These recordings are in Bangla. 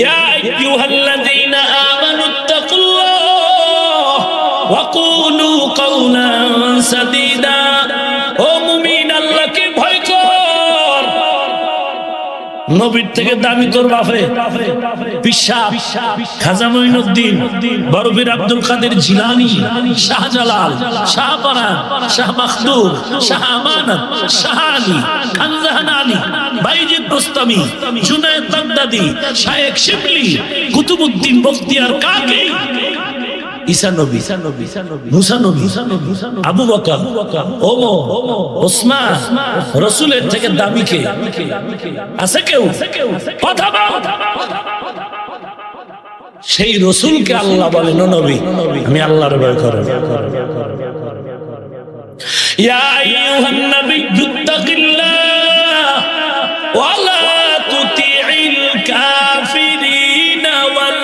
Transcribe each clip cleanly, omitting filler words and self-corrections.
ইয়া আইয়ুহাল্লাযীনা আমানুত্তাকুল্লাহ ওয়া কুলু কাওলান সাদীদা। ও মুমিন, আল্লাহকে ভয় কর। নবীর থেকে দামি তোর বাপে পিশাব খাজা মঈনুদ্দিন, বরফির আব্দুল কাদের জিলানী, শাহজালাল, শাহপরান, শাহ মখদুম, শাহ আমানত, শাহ আলী, খানজাহান আলী, বাইজিদ বুস্তামি, জুনায়েদ বাগদাদি, শায়েখ শিবলি, কুতুবউদ্দিন বখতিয়ার কাকি, ঈসা নবী, মুসা নবী, আবু বকর, ওমর, ওসমান, রাসূলের থেকে দামি কে আছে? কেউ? কথা বল। সেই রাসূলকে আল্লাহ বলেন, ও নবী, আমি আল্লাহর ভয় করো। ইয়া আইয়ুহান নাবিয়্যুত্তাকিল্লাহ ওয়া লা তুতি'ইল কাফিরিনা ওয়াল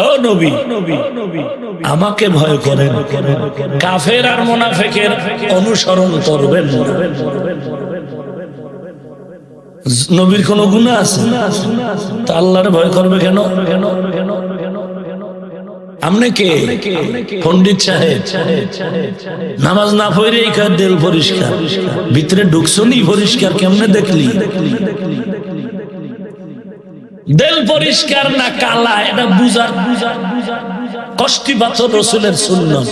ও নবী, আমাকে ভয় করেন, কাফের আর মুনাফিকের অনুসরণ করবেন না। নবীর কোন গুনাহ আছে? তা আল্লাহর ভয় করবে কেন? আমনে কে? পণ্ডিত সাহেব নামাজ না পড়ে এই দিল পরিষ্কার, ভিতরে ঢুকছনি পরিষ্কার কেমনে দেখলি? দিল পরিষ্কার না কালা, এটা বুঝার কষ্টিপাথর রাসূলের সুন্নাত।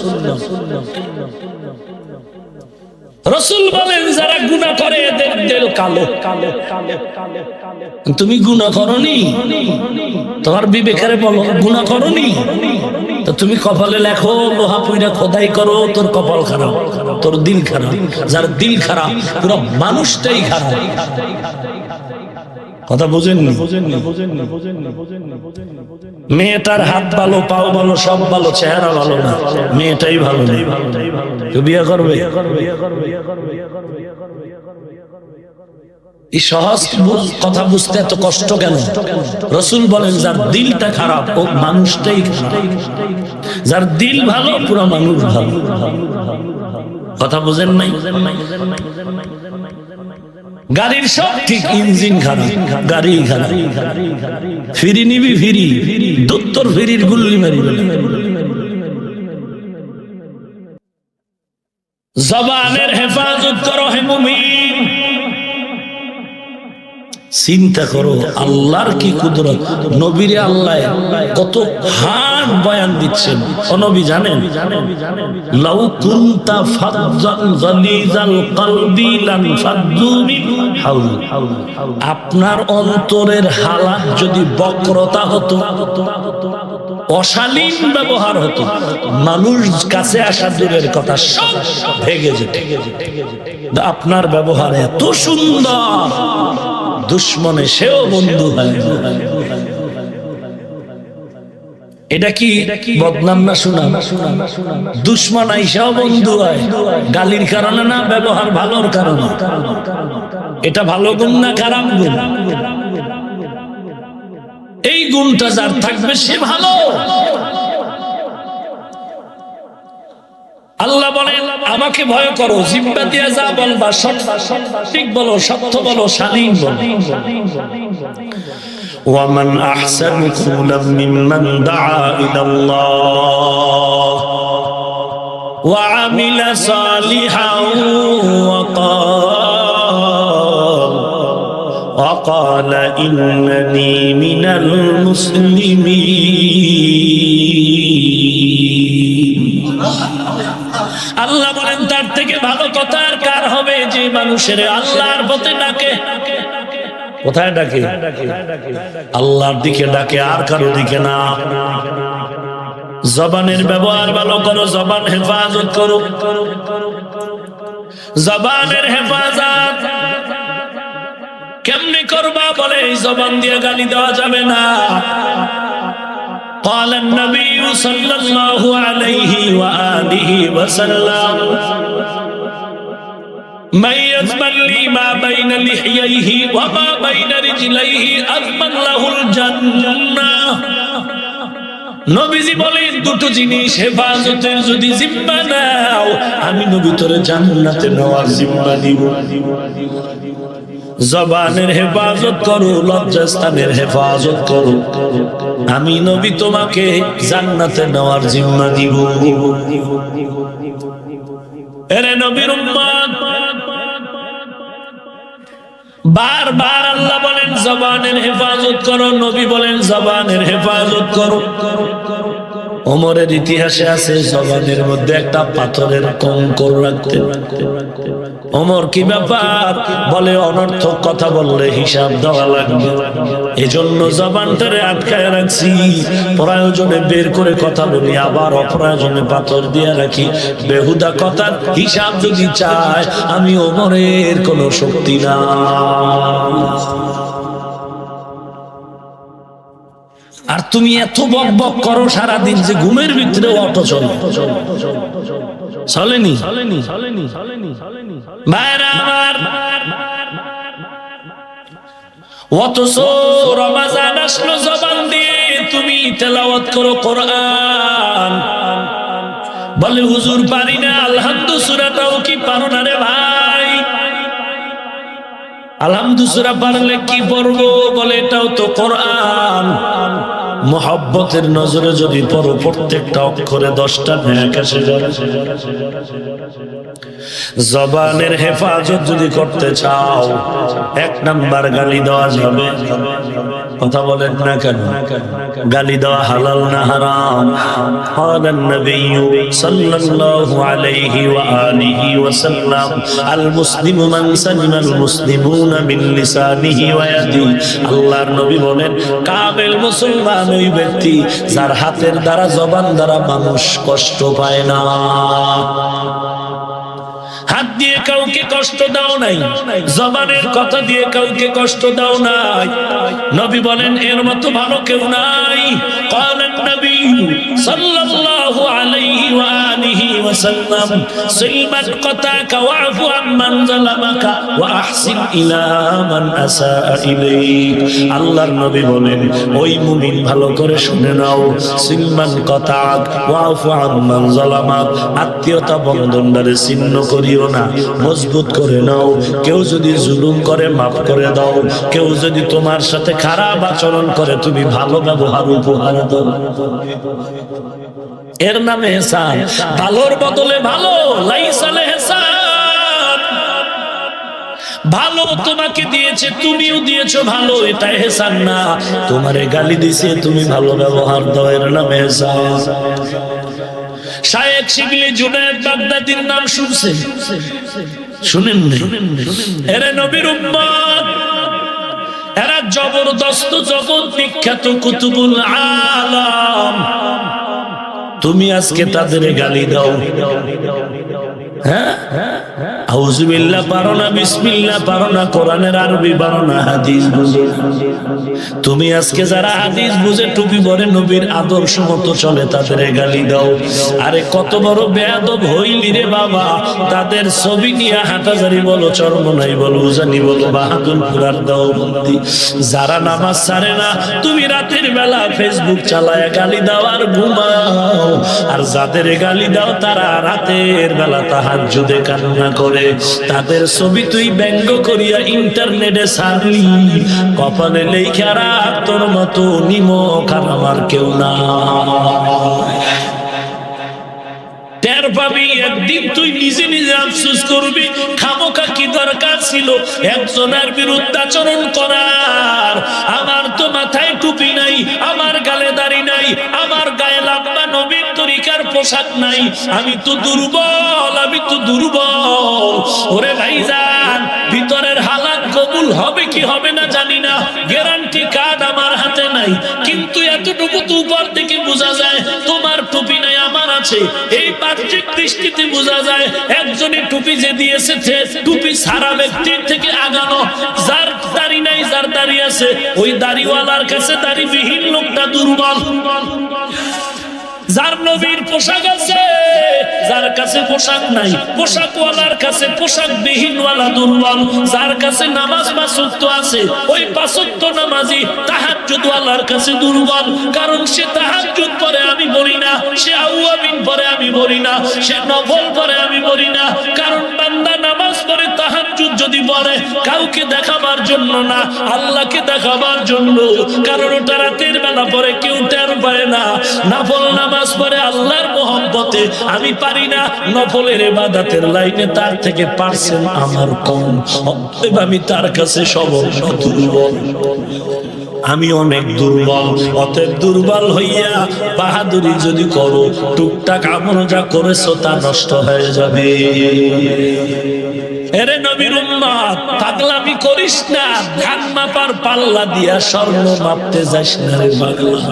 রাসূল বলেন, যারা গুনাহ করে এদের দিল কালো। তুমি গুনাহ করনি? তোমার বিবেকের বলো, গুনাহ করনি? তো তুমি কপালে লেখো, লোহা পুইরা খোদাই করো, তোর কপাল খারাপ, তোর দিল খারাপ। যার দিল খারাপ, পুরো মানুষটাই খারাপ। কথা বুঝেননি? মেয়েটার হাত ভালো, পাও ভালো, সব ভালো, চেহারা ভালো না, মেয়েটাই ভালো নেই, বিয়ে করবে? এই সহজ কথা বুঝতে এত কষ্ট কেন? রাসূল বলেন, যার দিলটা খারাপ ও মানুষটাই খারাপ। যার দিল ভালো, পুরো মানুষ ভালো। কথা বুঝেন নাই? গাড়ির সব ঠিক, ইঞ্জিন খারাপ, গাড়ি খারাপ। ফিরি নিবি, ফিরি দত্তর ফিরির গুল্লি মারিবে। জবানের হেফাজত করো হে মুমিন। চিন্তা করো আল্লাহর কি কুদরত। নবীরে আল্লাহ কত হার বয়ান দিচ্ছেন। ও নবী জানেন, লাউ কুনতা ফাজ্জান গালিজাল কলবি লান ফাদ্দু মিন হাওলি। আপনার অন্তরের হালাত যদি বক্রতা হতো, অশালীন ব্যবহার হতো, মানুষ কাছে আসা দূরের কথা, সব ভেঙে যেত। আপনার ব্যবহার এত সুন্দর, দুশ্মনে সেও বন্ধু হয়। এটা কি বদনাম না শোনা? দুশ্মন আইসাও বন্ধু হয়, গালির কারণে না, ব্যবহার ভালোর কারণে। এটা ভালো গুণ না খারাপ গুণ? এই গুণটা যার থাকবে সে ভালো। আল্লাহ বলেন, আমাকে ভয় করো, জিহ্বা দিয়ে যা বলবা সঠিক বলো, সত্য বলো, শালীন বলো। ওয়ামান আহসানু কওলাম মিম্মান দাআ ইলাল্লাহ ওয়া আমিলা সালিহান ওয়া ক্বালা ইন্নানী মিনাল মুসলিমিন। আল্লাহ বলেন, তার থেকে ভালো কথা আর কার হবে যে মানুষের আল্লাহর পথে ডাকে। কোথায় ডাকে? আল্লাহর দিকে ডাকে, আর কারো দিকে না। জবানের ব্যবহার ভালো করো, জবান হেফাজত করো। জবানের হেফাজত কেমনে করবা? বলে, এই জবান দিয়ে গালি দেওয়া যাবে না। قال النبي صلى الله عليه وآله وسلم من يضمن لي ما بين لحييه وما بين رجليه أضمن له الجنة। নবীজি বলেন দুটো জিনিস হেফাজতের যদি জিম্মা নাও, আমি নবী তোরে জান্নাতে নেওয়ার জিম্মা দিব। জবানের হেফাজত করো, লজ্জাস্থানের হেফাজত করো, আমি নবী তোমাকে জান্নাতে নেওয়ার জিম্মা দিব। এরে নবীর উম্মত, বারবার আল্লাহ বলেন জবানের হেফাজত করো, নবী বলেন জবানের হেফাজত করো। ওমরের ইতিহাসে আছে জবানের মধ্যে একটা পাথরের কঙ্কর রাখতে। ওমর কি ব্যাপার? বলে অনর্থক কথা বললে হিসাব দেওয়া লাগবে, এজন্য জবানটারে আটকায় রাখছি, প্রয়োজনে বের করে কথা বলি, আবার অপ্রয়োজনে পাথর দিয়ে রাখি। বেহুদা কথার হিসাব যদি চায়, আমি ওমরের কোনো শক্তি না। আর তুমি এত বক বক করো সারাদিন যে ঘুমের ভিতরে অটো চলেনি। অথচ রমজান আসলো, জবান দিয়ে তুমি তেলাওয়াত করো কোরআন। বলে হুজুর পারি না, আলহামদু সূরাটাও কি পারো না রে ভাই? আলহামদু সূরা পারলে কি পড়বো? বলে এটাও তো কোরআন। মোহাব্বতের নজরে যদি পড়ো, প্রত্যেকটা অক্ষরে 10টা নেক আসে। জবানের হেফাজত যদি করতে চাও, 1 নাম্বার গালি দেওয়া যাবে। কথা বলেন না কেন? গালি দেওয়া হালাল না হারাম? ক্বালান নবিয়্যু সাল্লাল্লাহু আলাইহি ওয়া আলিহি ওয়া সাল্লাম, আল মুসলিমু মান সালিমাল মুসলিমুনা মিন লিসানিহি ওয়া ইয়াদিহি। আল্লাহর নবী বলেন, কামেল মুসলমান ওই ব্যক্তি যার হাতের দ্বারা, জবান দ্বারা মানুষ কষ্ট পায় না। হাত দিয়ে কাউকে কষ্ট দাও নাই, জবানের কথা দিয়ে কাউকে কষ্ট দাও নাই। নবী বলেন এর মতো ভালো কেউ নাই। ক্বালান নবী সাল্লাল্লাহু আলাইহি ওয়া আলিহি ওয়া সাল্লাম, সিলমান কাতাকা ওয়াফু আম্মান যালামাকা ওয়া আহসিন ইলা মান আসাআ ইলাইক। আল্লাহর নবী বলেন, ওই মুমিন ভালো করে শুনে নাও, সিলমান কাতাক ওয়াফু আম্মান যালামাক, আত্মীয়তা বন্ধনদারে ছিন্ন করিও না, মজবুত করে নাও। কেউ যদি জুলুম করে মাফ করে দাও, কেউ যদি তোমার সাথে খারাপ আচরণ করে তুমি ভালো ব্যবহার উপহার দাও। এর নামে ইহসান। ভালোর বদলে ভালো, লাইসাল ইহসান। ভালো তোমাকে দিয়েছে, তুমিও দিয়েছো ভালো, এটা ইহসান না। তোমারে গালি দিয়েছে, তুমি ভালো ব্যবহার দাও, এর নামে ইহসান। শায়েখ শিবলি জুনায়েদ বাগদাদীর নাম শুনছেন? শুনেন না? এরা নবীর উম্মত, এরা জবরদস্ত জগৎ বিখ্যাত কুতুবুল আলাম। তুমি আজকে তাদের গালি দাও, হ্যাঁ? আউযুবিল্লাহ পারো না, বিসমিল্লাহ পারো না, কোরআনের আরবি পারো না, হাদিস বুঝো। তুমি আজকে যারা হাদিস বুঝে টুপি পরে নবীর আদর্শ মতো চলে, তাদের গালি দাও। আরে কত বড় বেয়াদব হইলি রে বাবা! তাদের ছবি নিয়ে হাটাজারি বলো, চরমনাই বলো, উজানি বলো, বাহাদুরপুরার দাও বন্দি। যারা নামাজ ছাড়ে না, তুমি রাতের বেলা ফেসবুক চালায় গালি দাও আর ঘুমাও। আর যাদের গালি দাও, তারা রাতের বেলা তাহাজ্জুদে কান্না করে। তাদের ছবি তুই ব্যঙ্গ করিয়া ইন্টারনেটে ছাড়লি, কপালে লেখা রাখ তোর মতো নিমক আর আমার কেউ না। টের পাবি একদিন, তুই নিজে নিজে আফসোস করবি, খামোখা কি দরকার ছিল একজনের বিরুদ্ধাচরণ করার। আমার তো মাথায় টুপি নাই, আমার গালে দাড়ি নাই, আমার গায়ে লাম্বা নবীর তরিকার পোশাক নাই, আমি তো দুর্বল, আমি তো দুর্বল। ওরে ভাইজান, ভিতরের হালাত কবুল হবে কি হবে না জানি না, গ্যারান্টি কার্ড আমার হাতে নাই, কিন্তু এতটুকু তো উপর থেকে বোঝা যায় তোমার টুপি নাই, আমার আছে। এই বাহ্যিক দৃষ্টিতে বোঝা যায় একজনের টুপি যে দিয়েছে, টুপি সারা ব্যক্তির থেকে আগানো। যার দাড়ি নাই, যার দাড়ি আছে, ওই দাড়িওয়ালার কাছে দাড়িবিহীন লোকটা দুর্বল। যার নবীর পোশাক আছে, যার কাছে পোশাক নাই, পোশাকওয়ালার কাছে পোশাক বিহীনওয়ালা দুর্বল। যার কাছে নামাজ পাঁচ ওয়াক্ত আছে, ওই পাঁচ ওয়াক্ত নামাজি তাহাজ্জুদ ওয়ালার কাছে দুর্বল। কারণ সে তাহাজ্জুদ পড়ে, আমি বলি না। সে আউয়াবিন পড়ে, আমি বলি না। সে নফল পড়ে, আমি বলি না। কারণ বান্দা নামাজ পড়ে, তাহাজ্জুদ যদি পড়ে কাউকে দেখাবার জন্য না, আল্লাহকে দেখাবার জন্য। কারণ ওটা রাতের বেলা পড়ে, কেউ টের পায় না। নফল নামাজ পড়ে আল্লাহর মহব্বতে। আমি পারি না, নফলের ইবাদতের লাইনে তার থেকে পার্সেন্ট আমার কম, অতএব আমি তার কাছে সবল দুর্বল। আমি অনেক দুর্বল, অতএব দুর্বল হইয়া বাহাদুরি যদি করো, টুকটাক আমল যা করেছো তা নষ্ট হয়ে যাবে। এরে নবীর উম্মত, পাগলামি করিস না। ধান মাপার পাল্লা দিয়া স্বর্ণ মাপতে যাস না রে পাগলা।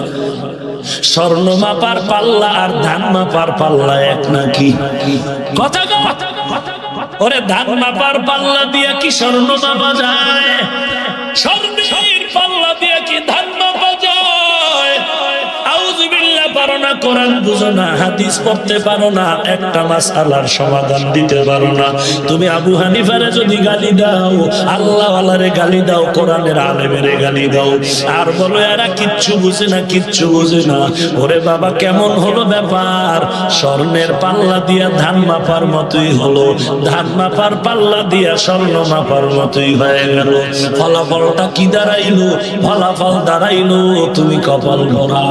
স্বর্ণ মাপার পাল্লা আর ধান মাপার পাল্লা এক নাকি? কথা কথা ওরে, ধান মাপার পাল্লা দিয়া কি স্বর্ণ মাপা যায়? স্বর্ণের পাল্লা দিয়া কি ধান মাপা যায়? আউযুবিল্লাহ, পারো না, কোরআন বুঝো না, হাদিস পড়তে পারো না, একটা মাসআলার সমাধান দিতে পারো না। তুমি আবু হানিফারে যদি গালি দাও, আল্লাহওয়ালারে গালি দাও, কোরআনের আলেমেরে গালি দাও, আর বলো এরা কিচ্ছু বুঝে না, কিচ্ছু বুঝে না। ওরে বাবা, কেমন হলো ব্যাপার? স্বর্ণের পাল্লা দিয়া ধান মাপার মতোই হলো, ধান মাপার পাল্লা দিয়া স্বর্ণ মাপার মতোই হয়ে গেল। ফলাফলটা কি দাঁড়াইলো? ফলাফল দাঁড়াইলো তুমি কপাল ভরা।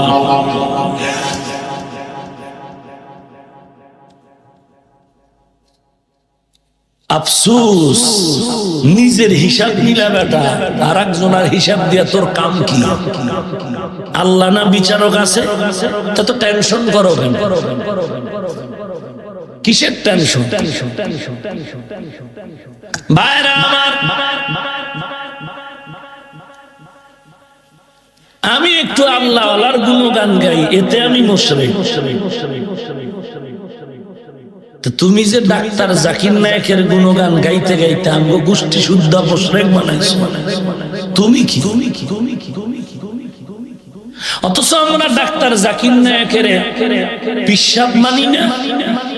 আফসোস, নিজের হিসাব নিলা বেটা, আর একজনের হিসাব দিয়া তোর কাম কি? আল্লাহ না বিচারক আছে? তা তো টেনশন করো কেন? কিসের টেনশন? ভাইরা আমার, আমি একটু আল্লাহওয়ালার গুণগান গাই, এতে আমি মুশরিক। তুমি যে ডাক্তার জাকির নায়েকের গুণগান গাইতে গাইতে আমগো গোষ্ঠী শুদ্ধ মুশরিক বানাইছো, তুমি কি? অথচ আমরা ডাক্তার জাকির নায়েকের পিশাব মানি না,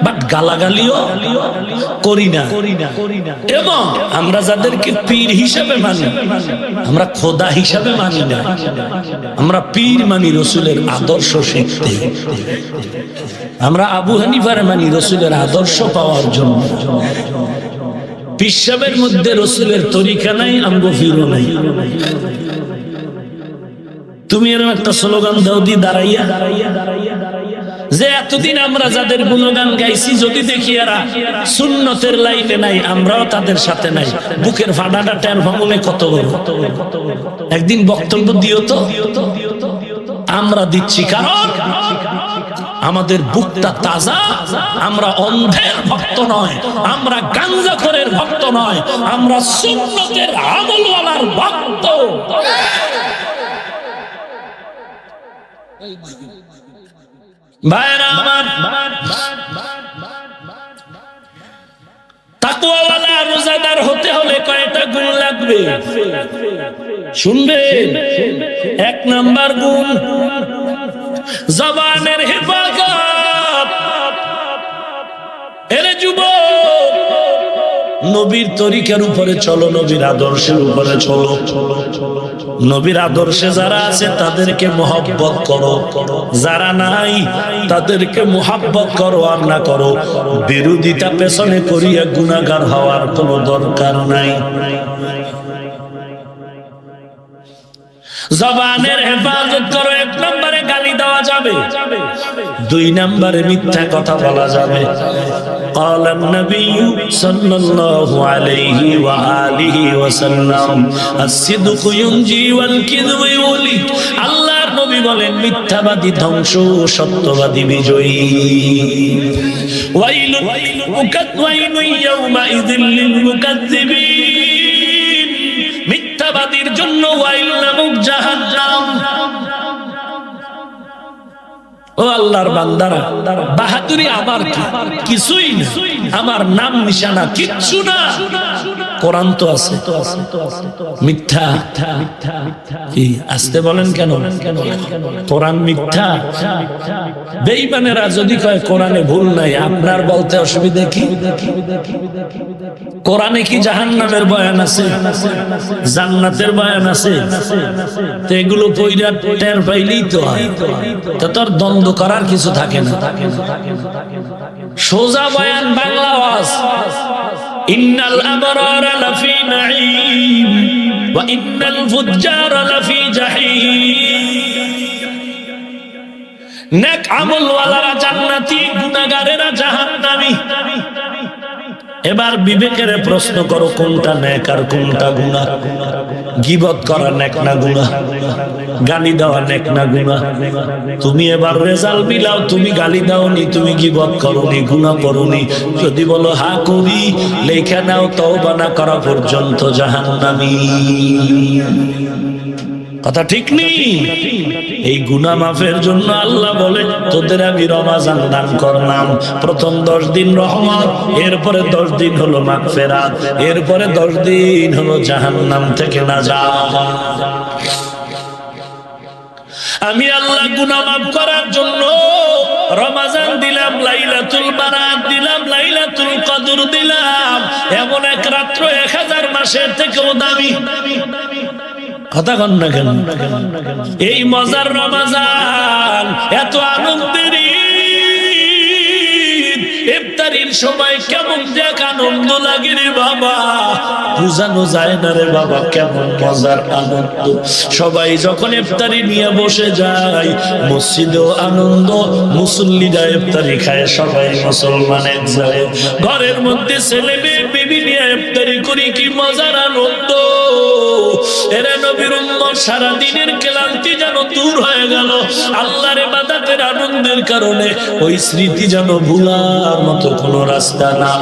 বাট গালাগালিও করি না। এবং আমরা যাদেরকে পীর হিসাবে মানি, আমরা খোদা হিসাবে মানি না। আমরা পীর মানি রসুলের আদর্শ শিখতে। আমরা আবু হানিফারে মানি রসুলের আদর্শ পাওয়ার জন্য। পিশাবের মধ্যে রসুলের তরিকা নাই, আমগো ফিরো নাই। তুমি এরকম একটা স্লোগান দাও দি দাঁড়াইয়া, যে এতদিন আমরা যাদের গুণগান গাইছি, যদি দেখি এরা সুন্নতের লাইনে নাই, আমরাও তাদের সাথে নাই, বুকের ফাটাটা টের ভাঙনে কত বড়। একদিন বক্তব্য দিও তো। আমরা দিচ্ছি কারণ আমাদের বুকটা তাজা। আমরা অন্ধের ভক্ত নয়, আমরা গাঞ্জাখোরের ভক্ত নয়, আমরা সুন্নতের আমলওয়ালার ভক্ত। ভাইরা আমার, তাকওয়াওয়ালা রোজাদার হতে হলে কয়টা গুণ লাগবে শুনবেন? এক নাম্বার গুণ জবানের হেফাজত। এরে যুবক, নবীর তরিকার উপরে চলো, নবীর আদর্শের উপরে চলো। নবীর আদর্শে যারা আছে তাদেরকে মহব্বত করো, যারা নাই তাদেরকে মহব্বত করো আর না করো। বিরোধিতা পেছনে করিয়া গুনাহগার হওয়ার কোনো দরকার নাই। জবানের হেফাজত করো। এক নম্বরে গালি দেওয়া যাবে, দুই নম্বরে মিথ্যা কথা বলা যাবে। قال النبي صلى الله عليه وآله وسلم الصدق ينجي والكذب يهلك। আল্লাহর নবী বলেন, মিথ্যাবাদী ধ্বংস, সত্যবাদী বিজয়ী। ওয়াইলু ইয়াউমাইযিল লিল মুকাজ্জিবিন। মিথ্যাবাদীর জন্য ওয়াইল নামক জাহান্নাম। ও আল্লাহর বান্দারা, বাহাদুরি আমার কি? কিছুই না। আমার নাম নিশানা কিচ্ছু না। কোরআন তো আছে, মিথ্যা কি আসতে বলেন কেন? কোরআন মিথ্যা? বেঈমানেরা যদি কয় কোরআনে ভুল নাই, আপনার বলতে অসুবিধা কি? কোরআনে কি জাহান্নামের বয়ান আছে, জান্নাতের বয়ান আছে? তো এগুলো পয়রা টের পাইলেই তো হয়, তো তোর দ্বন্দ্ব করার কিছু থাকে না। সোজা বয়ান, বাংলা ওয়াজ। ইন্নাল আবরারা লাফি নাঈম ওয়া ইন্নাল ফুজ্জারা লাফি জাহিম। নেক আমল ওয়ালারা জান্নাতি, গুনাহগারেরা জাহান্নামী। এবার বিবেকের প্রশ্ন করো, কোনটা নেক আর কোনটা গুনাহ? গীবত করা নেক না গুনাহ? গালি দেওয়া নেক না গুনাহ? তুমি এবার রেজাল্ট মিলাও, তুমি গালি দাওনি, তুমি গীবত করোনি, গুনাহ করোনি। যদি বলো হ্যাঁ করি, লেখা নাও তওবা না করা পর্যন্ত জাহান্নামী। কথা ঠিক নেই? এই গুনাহ মাফের জন্য আল্লাহ বলে তোদের আমি রমাজান দান করলাম। প্রথম 10 দিন রহমত, এরপরে 10 দিন হলো মাগফিরাত, এরপরে 10 দিন হলো জাহান্নাম থেকে নাজাত। আমি আল্লাহ গুনাহ মাফ করার জন্য রমাজান দিলাম, লাইলাতুল বারাত দিলাম, লাইলাতুল কদর দিলাম। এমন এক রাত্র 1000 মাসের থেকেও দামি। কথা কন না কেন? এই মজার রমাজান, এত আনন্দের ইফতারির সময় কেমন দেখ আনন্দ লাগে রে বাবা, বুঝানো যায় না রে বাবা কেমন মজার আনন্দ। সবাই যখন ইফতারি নিয়ে বসে যায়, মসজিদেও আনন্দ, মুসল্লিরা ইফতারি খায়, সবাই মুসলমান এক যায়। ঘরের মধ্যে ছেলে মেয়ে বিবি নিয়ে ইফতারি করি, কি মজার আনন্দ। এরা নবীর উম্মত, সারা দিনের ক্লান্তি যেন দূর হয়ে গেল আল্লাহর ইবাদতের আনন্দের কারণে। ওই স্মৃতি যেন ভুলার মতো কোনো রাস্তা না।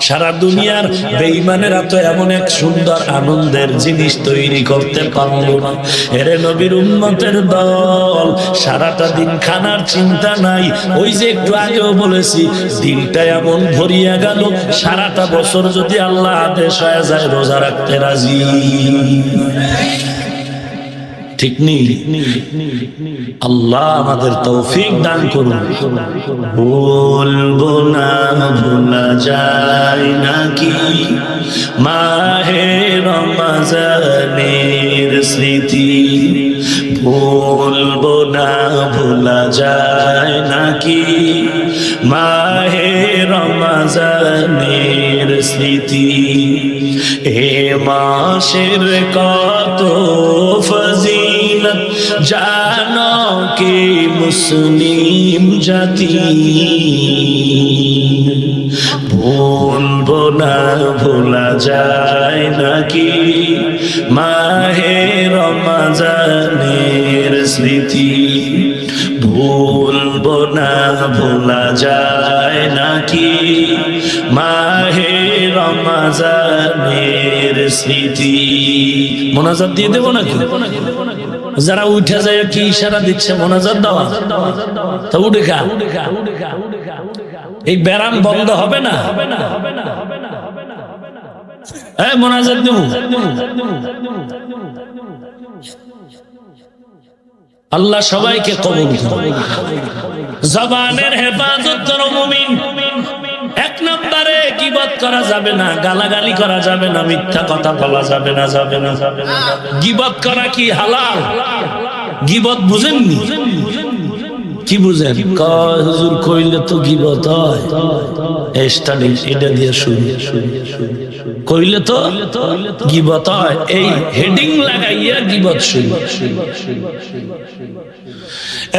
সারা দুনিয়ার বেঈমানেরা তো এমন এক সুন্দর আনন্দের জিনিস তৈরি করতে পারলো না। এরে নবীর উম্মতের দল, সারাটা দিন খানার চিন্তা নাই। ওই যে একটু আগেও বলেছি, দিনটা এমন ভরিয়া গেল, সারাটা বছর যদি আল্লাহ আদেশ হয়ে যায় রোজা রাখতে রাজি। ঠিক নেই? আল্লাহ আমাদের তৌফিক দান করুন। বলবো না ভোলা যায় নাকি মাহে রমজানের স্মৃতি, বলবো না ভোলা যায় নাকি মাহে রমজানের স্মৃতি। এ মাসের কত ফজিলত জানো কি মুসলিম জাতি, বলবো না ভোলা যায় নাকি মাহে রমজানের স্মৃতি, ভুলবো না ভোলা যায় নাকি মাহে রমজানের স্মৃতি। মোনাজাত দিয়ে দেবো নাকি? যারা উঠে যায় কি ইশারা দিচ্ছে মোনাজাত দেওয়া, তা উঠে খা। এই ব্যারাম বন্ধ হবে না। মোনাজাত দেব। আল্লাহ সবাইকে কবুল করুন। জবানের হেফাজত করো মুমিন। এক নম্বরে গীবত করা যাবে না, গালাগালি করা যাবে না, মিথ্যা কথা বলা যাবে না, যাবে না। গীবত করা কি হালাল? গীবত বুঝেননি? কি বুঝেন? হুজুর কইলে তো গীবত হয়। এটা দিয়ে শুরু, কইলে তো গীবত হয়, এই হেডিং লাগাইয়া গীবত শুরু।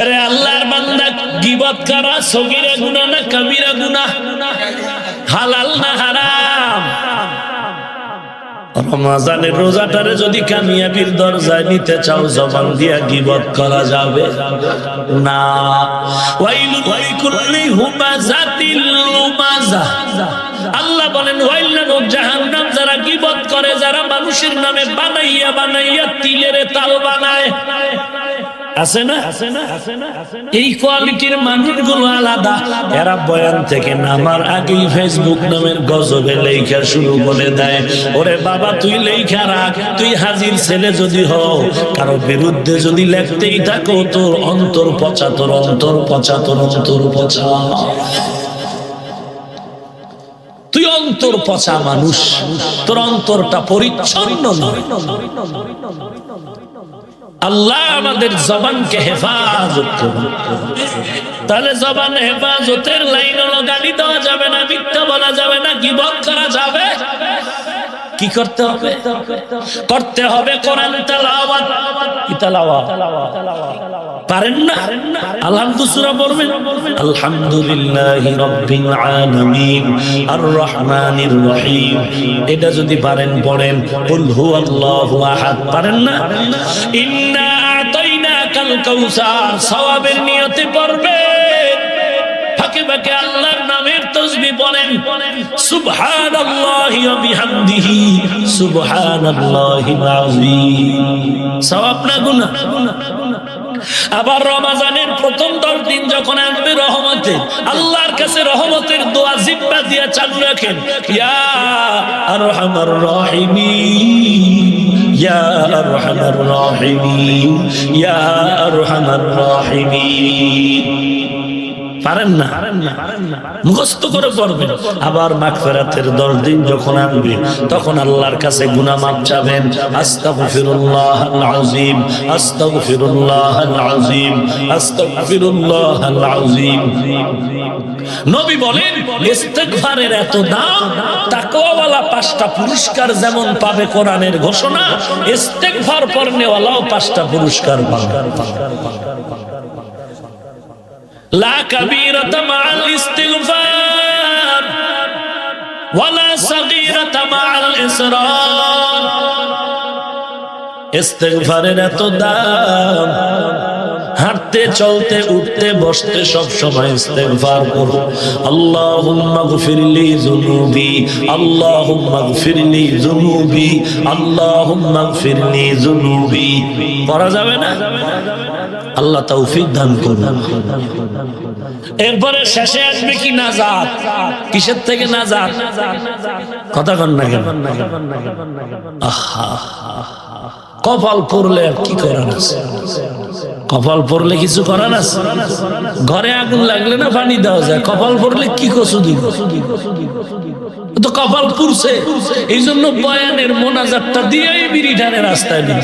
আরে আল্লাহর বান্দা, গীবত করা সগীরা গুনাহ না কবিরা গুনাহ? হালাল না হারাম? রমজানের রোজাটারে যদি কামিয়াবির দরজায় নিতে চাও, জবান দিয়া গীবত করা যাবে না। ওয়াইলুল লিকুল্লি হুমাযাতিল লুমাযা। আল্লাহ বলেন ওয়াইলুল জাহান্নাম, যারা গীবত করে, যারা মানুষের নামে বানাইয়া বানাইয়া তিলের তাল বানায়। আছে না? এই কোয়ালিটির মানুষগুলো আলাদা। এরা বয়ান থেকে নামার আগেই ফেসবুক নামের গজবে লেখা শুরু করে দেয়, ওরে বাবা তুই লেখা রাখ, তুই হাজির ছেলে যদি হও, কারো বিরুদ্ধে যদি লেখতেই থাকো তোর অন্তর পচা, তোর অন্তর পচা, তোর অন্তর পচা, তুই অন্তর পচা মানুষ, তোর অন্তরটা পরিচ্ছন্ন নয়। আল্লাহ আমাদের জবানকে হেফাজত করুন। তাহলে জবান হেফাজতের লাইন হলো গালি দেওয়া যাবে না, মিথ্যা বলা যাবে না, গীবত করা যাবে। কি করতে হবে? করতে হবে কোরআন তেলাওয়াত। কি তেলাওয়াত? পারেন না? আলহামদুলিল্লাহ সূরা পড়বেন, আলহামদুলিল্লাহি রাব্বিল আলামিন আর রহমানির রহিম, এটা যদি পারেন পড়েন। কুল হুয়াল্লাহু আহাদ পারেন না? ইন্না আতাইনাকাল কাউসার সওয়াবের নিয়তে পড়বেন। ফাঁকে ফাঁকে আল্লাহর নামের তাসবিহ পড়েন, সুবহানাল্লাহি ওয়া বিহামদিহি সুবহানাল্লাহিল আযীম। সওয়াব না গুনাহ? আবার রমজানের প্রথম 10 দিন যখন আসবে রহমতে, আল্লাহর কাছে রহমতের দোয়া জিহ্বা দিয়ে চালু রাখেন, ইয়া আরহামার রাহিমিন, ইয়া আরহামার রাহিমিন, ইয়া আরহামার রাহিমিন। পারেন না? মুখস্থ করে পড়বেন। আবার মাগফিরাতের 10 দিন যখন আসবে তখন আল্লাহর কাছে গুনাহ মাফ চাবেন, আস্তাগফিরুল্লাহাল আযীম, আস্তাগফিরুল্লাহাল আযীম, আস্তাগফিরুল্লাহাল আযীম। নবী বলেন ইস্তিগফারের এত দাম, তাকওয়াওয়ালা 5টা পুরস্কার যেমন পাবে কোরআনের ঘোষণা, ইস্তিগফার পড়নেওয়ালাও 5টা পুরস্কার পাবে। লা কাবীরাতা মাআল ইস্তিগফার ওয়ালা সাগীরাতা মাআল ইসরার। ইস্তিগফারের এত দাম, হাঁটতে চলতে উঠতে বসতে সব সময় ইস্তিগফার করো। আল্লাহুম্মা গফিরলি যুনুবি, আল্লাহুম্মা গফিরলি যুনুবি, আল্লাহুম্মা গফিরলি যুনুবি। করা যাবে না? আল্লাহ তৌফিক দান করুন। এরপরে শেষে আসবে কি? নাজাত। কিসের থেকে নাজাত? কথা কন না কেন? আহা, কপাল পড়লে আর কি করার আছে? কপাল পড়লে কিছু করার আছে? ঘরে আগুন লাগলে না পানি দেওয়া যায়, কপাল পড়লে কি কচু দিব? তো কপাল পুড়ছে, এই জন্য বয়ানের মোনাজাতটা দিয়েই বিড়ি টানে রাস্তায় দিন।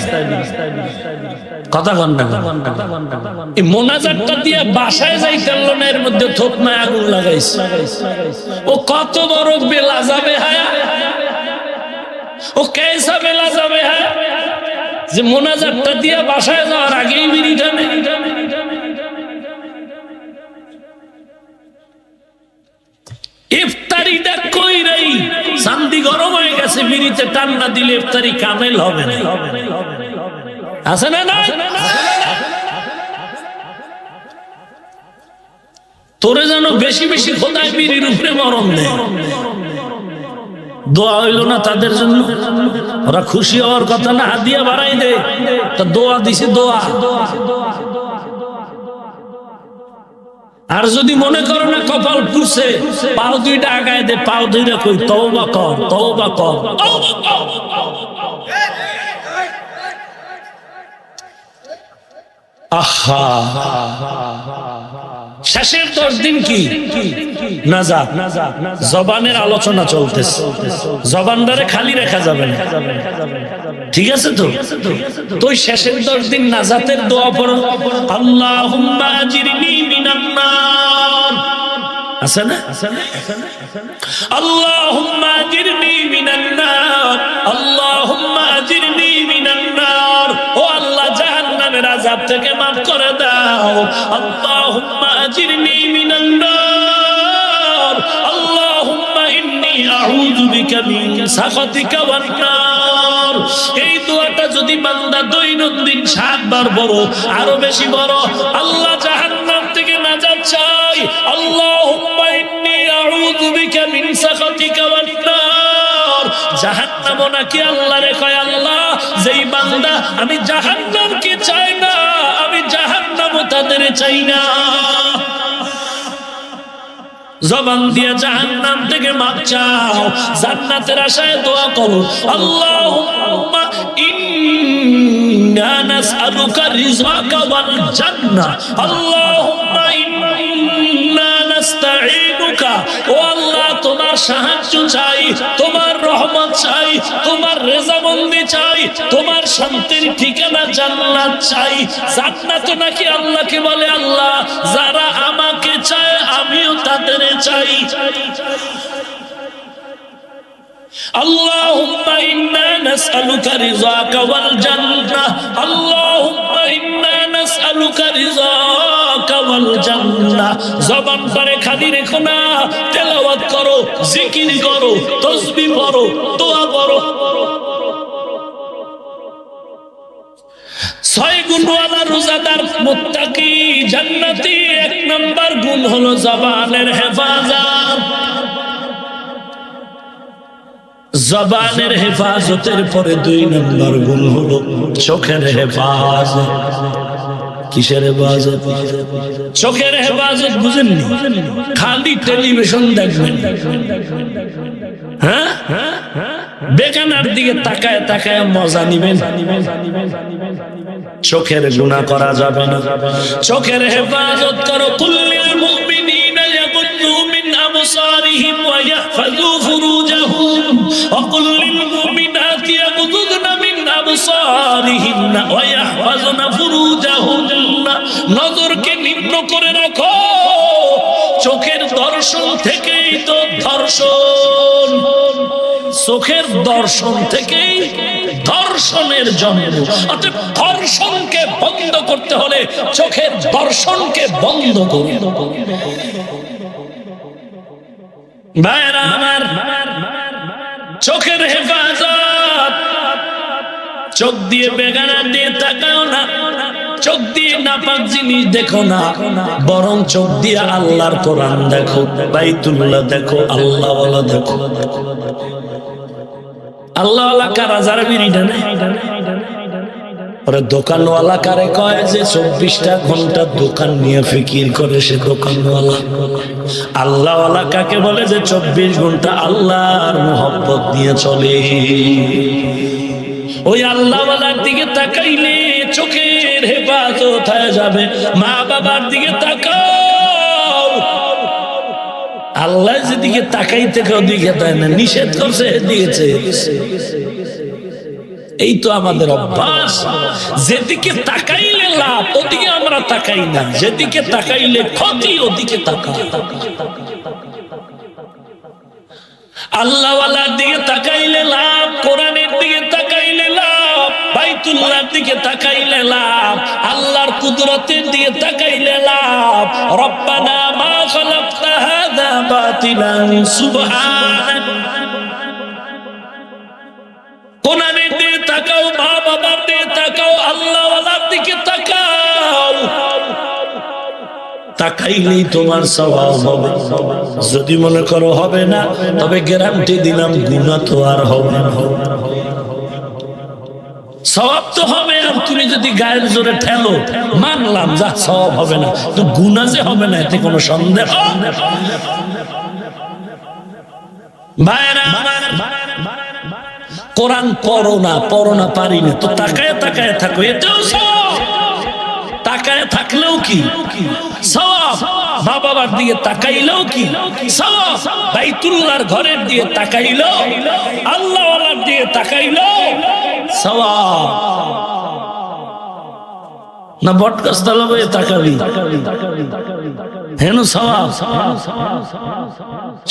কথা কন না? এই মোনাজাতটা দিয়ে বাসায় যাইতে পারলো না, এর মধ্যে থোপনায় আগুন লাগাইছে। ও কত বড় বেলা যাবে, হ্যাঁ ও কেসা বেলা যাবে, হ্যাঁ যে মোনাজাতটা দিয়ে বাসায় যাওয়ার আগেই বিড়ি টানে। ইফতারিটা কইরাই শান্তি গরম হয়ে গেছে, বিড়িতে টান না দিলে ইফতারি কামেল হবে না। আছে না? না তোরে যেন বেশি বেশি খোদায় বিড়ির উপরে মরণ দেয়। দোয়া হইল না তাদের জন্য, ওরা খুশি হওয়ার কথা না, হাদিয়া বাড়াই দে, তা দোয়া দিছে দোয়া। আর যদি মনে করো না কপাল পুড়ছে, পাও 2টা আগায় দে, পাও 2টা কই তওবা কর, তওবা কর। আহা, শেষের 10 দিন কি? নাজাত। জবানের আলোচনা চলতেছে, জবানদারে খালি রাখা যাবে না, ঠিক আছে তো? তো শেষের 10 দিন নাজাতের দোয়া পড়ো, আল্লাহুম্মা আজিরনি মিনান নার। আছে না? আল্লাহুম্মা আজিরনি মিনান নার, আল্লাহুম্মা আজিরনি মিনান নার। ও আল্লাহ, জাহান্নামের আযাব থেকে মাফ করে দাও। আল্লাহুম্মা আজিরনি মিনান নার, আল্লাহুম্মা ইন্নী আউযু বিকা মিন সাখাতিকা ওয়ান নার। এই দোয়াটা যদি বান্দা দৈনন্দিন 7 বার বড়, আরো বেশি বড়, আল্লাহ জাহান্নাম থেকে নাজাত চাই। আল্লাহুম্মা ইন্নী আউযু বিকা মিন সাখাতিকা ওয়ান নার। জাহান্নাম নাকি আল্লাহরে কয়, আল্লাহ যেই বান্দা আমি জাহান্নামকে চাই না, আমি আমরাও তাদের চাই না। জবান দিয়ে জাহান্নাম থেকে মাপ চাও, জান্নাতের আশায় দোয়া করো। আল্লাহুম্মা ইন্না নাসআলুকা রিজকাকা ওয়াল জান্নাহ, আল্লাহুম্মা ইন্না নাস্তাঈনুকা। ও আল্লাহ, তোমার সাহায্য চাই, তোমার রহমত চাই, তোমার রেজামন্দি চাই, তোমার শান্তির ঠিকানা জান্নাত চাই। জান্নাত নাকি আল্লাহকে বলে, আল্লাহ যারা আমাকে চায় আমিও তাদের চাই। আল্লাহুম্মা ইন্না নাসআলুকা রিযাকা ওয়াল জান্নাহ, আল্লাহুম্মা ইন্না নাসআলুকা রিযাকা ওয়াল জান্নাহ। জবান পরে খালি রেখো না, তেলাওয়াত করো, জিকির করো, তাসবিহ করো, দোয়া করো। 6 গুণওয়ালা রোজাদার মুত্তাকি জান্নাতি। 1 নাম্বার গুণ হলো জবানের হেফাজত। জবানের হেফাজতের পরে 2 নাম্বার গুণ হলো চোখের হেফাজত। কিসের হেফাজত? চোখের হেফাজত বুঝেননি? খালি টেলিভিশন দেখবেন, হ্যাঁ, বেগানার দিকে তাকায় তাকায় মজা নিবেন, চোখের গুনাহ করা যাবে না। চোখের হেফাজত করো। কুল্লিল মুমিনিনা ইয়াগুদ্দু মিন আবসারিহিম ওয়া ইয়াহফাযু ফুরুজাহুম ওয়া কুল্লিল মুমিনাতি ইয়াগুদ্দুনা মিন আবসারিহিন্না ওয়া ইয়াহফাযুনা ফুরুজাহুন্না। নজরকে নিম্ন করে রাখো। চোখের দর্শন থেকেই তো ধর্ষণ, চোখের দর্শন থেকেই ধর্ষণের জন্ম। অর্থাৎ ধর্ষণকে বন্ধ করতে হলে চোখের দর্শনকে বন্ধ করতে হবে। ভাইরা আমার, চোখের হেফাজত। চোখ দিয়ে বেগানা দিয়ে তাকাও না, চোখ দিয়ে নাপাক জিনিস দেখো না, বরং চোখ দিয়ে আল্লাহর কোরআন দেখো, বাইতুল্লাহ দেখো, আল্লাহওয়ালা দেখো। আল্লাহওয়ালা কারা? যারা বিড়িটা নেই। দোকানওয়ালা কারে কয়? যে 24টা ঘন্টা দোকান নিয়ে ফিকির করে সে দোকানওয়ালা। আল্লাহওয়ালা কাকে বলে? যে 24 ঘন্টা আল্লাহর মোহব্বত নিয়ে চলে। ওই আল্লাহওয়ালার দিকে তাকাইলে চোখের হেফাজত হয়ে যাবে। মা বাবার দিকে তাকাও, আল্লাহ যেদিকে তাকাইতে কেউ দিকে দেয় না, নিষেধ করছে দিয়েছে। এই তো আমাদের অভ্যাস। যেদিকে তাকাইলে লাভ ওদিকে আমরা তাকাই না, যেদিকে তাকাইলে ক্ষতি ওদিকে তাকাই। আল্লাহওয়ালার দিকে তাকাইলে লাভ, কোরআনের দিকে তাকাইলে লাভ, বাইতুল্লাহর দিকে তাকাইলে লাভ, আল্লাহর কুদরতের দিকে তাকাইলে লাভ। রব্বানা মা খালাকতা হাযা বাতিলান সুবহানাক। কোরআনের দিকে তাকাও, মা বাবার দিকে তাকাও, আল্লাহওয়ালার দিকে তাকাও। তাকাইলেই তোমার সওয়াব হবে। যদি মনে করো হবে না, তবে গ্যারান্টি দিলাম গুনাহ তো আর হবে না। সওয়াব তো হবে, আর তুমি যদি গায়ের জোরে ঠেলো, মানলাম যা সওয়াব হবে না, তো গুনাহ যে হবে না এতে কোনো সন্দেহ। ভাইরা, কোরআন পড়ো না পারি না, তো তাকায় তাকায় থাকো, এতেও সওয়াব। তাকায় থাকলেও কি সওয়াব, মা বাবার দিকে তাকাইলেও কি সওয়াব, বাইতুল্লাহর ঘরের দিকে তাকাইলেও, আল্লাহওয়ালার দিকে তাকাইলেও সওয়াব। না বটগাছতলা বয়ে তাকাবি, হেন সওয়াব।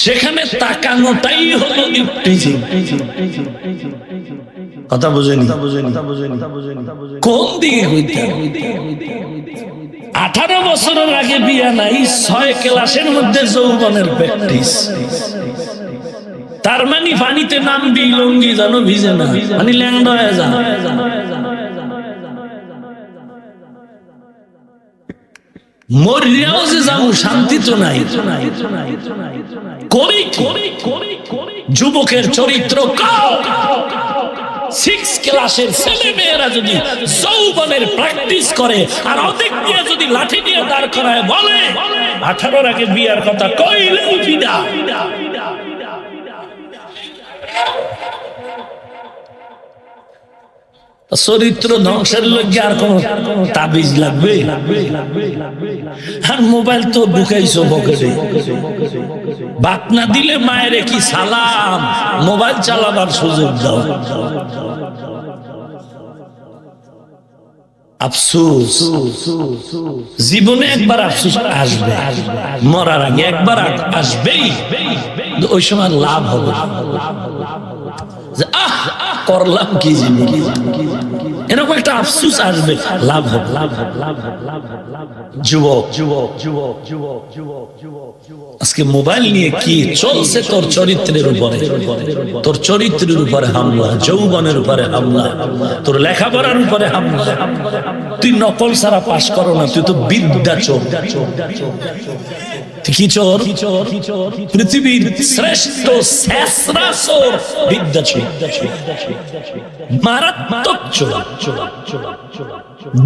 সেখানে তাকানোটাই হলো ইফতিজিং। কথা বুঝেনি? কোন দিকে হইতে? 18 বছরের আগে বিয়া নাই, 6 ক্লাসের মধ্যে যৌবনের প্র্যাকটিস। তার মানে পানিতে নামবি, লঙ্গি জানো ভিজে না, মানে ল্যাংড়া হয়ে যা। মরিয়াও যে যাবো, শান্তি তো নাই। যুবকের চরিত্র 6 ক্লাসের ছেলে মেয়েরা যদি যৌবনের প্র্যাকটিস করে আর অধিক দিয়ে যদি লাঠি দিয়ে দাঁড় করায় বলে 18 আগে বিয়ার কথা কইলেও বিদা। চরিত্র ধ্বংসের লজ্জা আর কোন তাবিজ লাগবে? আর মোবাইল তো ঢুকাইছো পকেটে, বাত না দিলে মায়ের কি সালাম, মোবাইল চালাবার সুযোগ দাও। আফসোস, জীবনে একবার আফসোস আসবে, মরার আগে একবার আসবেই। ওই সময় লাভ হবে, করলাম কি জিনিস, এরকম একটা আফসোস আসবে, লাভ হবে। যুবক যুবক যুবক যুবক যুবক যুবক আজকে মোবাইল নিয়ে কি চলছে? তোর চরিত্রের উপরে, তোর চরিত্রের উপরে হামলা, যৌবনের উপরে হামলা, তোর লেখাপড়ার উপরে হামলা। তুই নকল ছাড়া পাশ করো না, তুই তো বিদ্যা চোর। কি চোর? পৃথিবীর শ্রেষ্ঠ শেষরা চোর, বিদ্যা চোর, মারাত্মক চোর।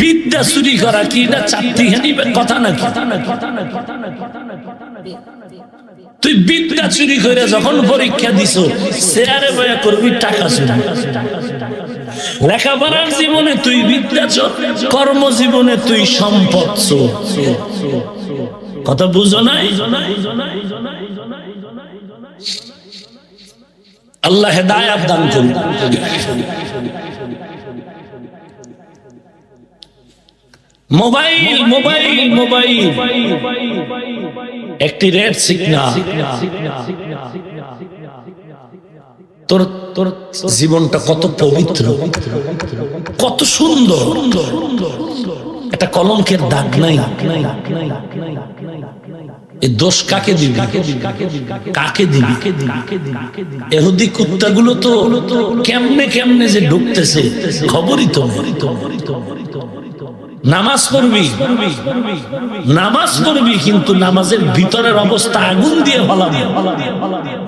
বিদ্যা চুরি করা কি না চাকরিহানি কথা নাকি? তুই বিদ্যা চুরি করে যখন পরীক্ষা দিছ, চেয়ারে বয়া করবি টাকা চুরি। লেখাপড়ার জীবনে তুই বিদ্যা চোর, কর্মজীবনে তুই সম্পদ চোর। কথা বুঝো নাই? আল্লাহ হেদায়েত দান করুন। মোবাইল মোবাইল মোবাইল একটি রেড সিগন্যাল। তোর তোর জীবনটা কত পবিত্র, কত সুন্দর, একটা কলঙ্কের দাগ নাই। এই দোষ কাকে দিবি? কাকে দিবি? এহুদি কুত্তাগুলো তো কেমনে কেমনে যে ঢুকতেছে খবরই তো। নামাজ পড়বি, নামাজ পড়বি, কিন্তু নামাজের ভিতরের অবস্থা আগুন দিয়ে ফলাবি।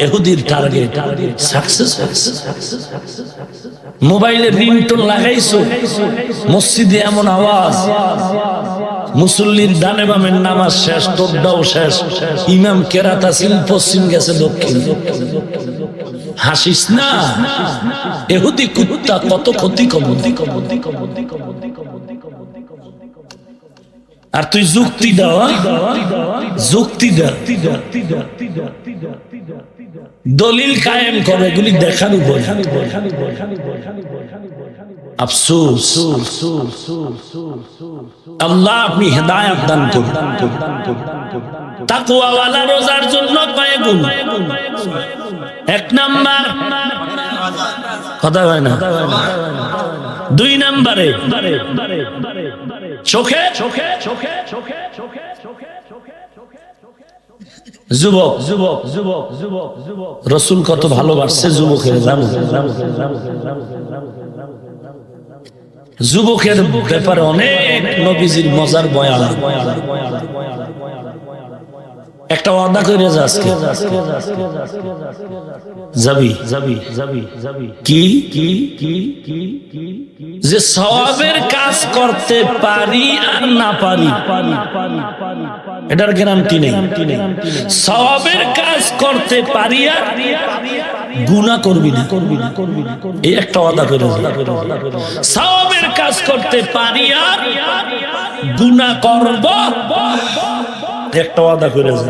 এহুদির টার্গেট সাকসেস। মোবাইলের রিংটোন লাগাইছো, মসজিদে এমন আওয়াজ, মুসল্লির ডানে বামের নামাজ শেষ, তোরটাও শেষ, ইমাম কেরাত আছেন পশ্চিম গেছে দক্ষিণ। হাসিস না, এহুদি কুত্তা কত ক্ষতি করবে। আর তুই যুক্তি দাও, যুক্তি দাও, দলিল কায়েম করে, এগুলি দেখার উপর। আফসোস, আল্লাহ আপনি হেদায়েত দান করুন। তাকওয়াওয়ালা রোজার জন্য কয় গুণ? 1 নাম্বার কথা হয় না, 2 নাম্বারে চোখে চোখে চোখে চোখে চোখে চোখে চোখে যুবক যুবক যুবক যুবক যুবক রাসূল কত ভালোবাসছে যুবকের। যুবকের ব্যাপারে অনেক নবীজির মজার বয়ান। একটা ওয়াদা করে যা, আজকে যাবি যাবি যাবি যাবি কি কি কি কি যে সওয়াবের কাজ করতে পারি আর না পারি, এটার গ্যারান্টি নেই। সওয়াবের কাজ করতে পারি আর গুনাহ করবি না, এই একটা ওয়াদা করে যা। সওয়াবের কাজ করতে পারি আর গুনাহ করব, একটা ওয়াদা করে যা।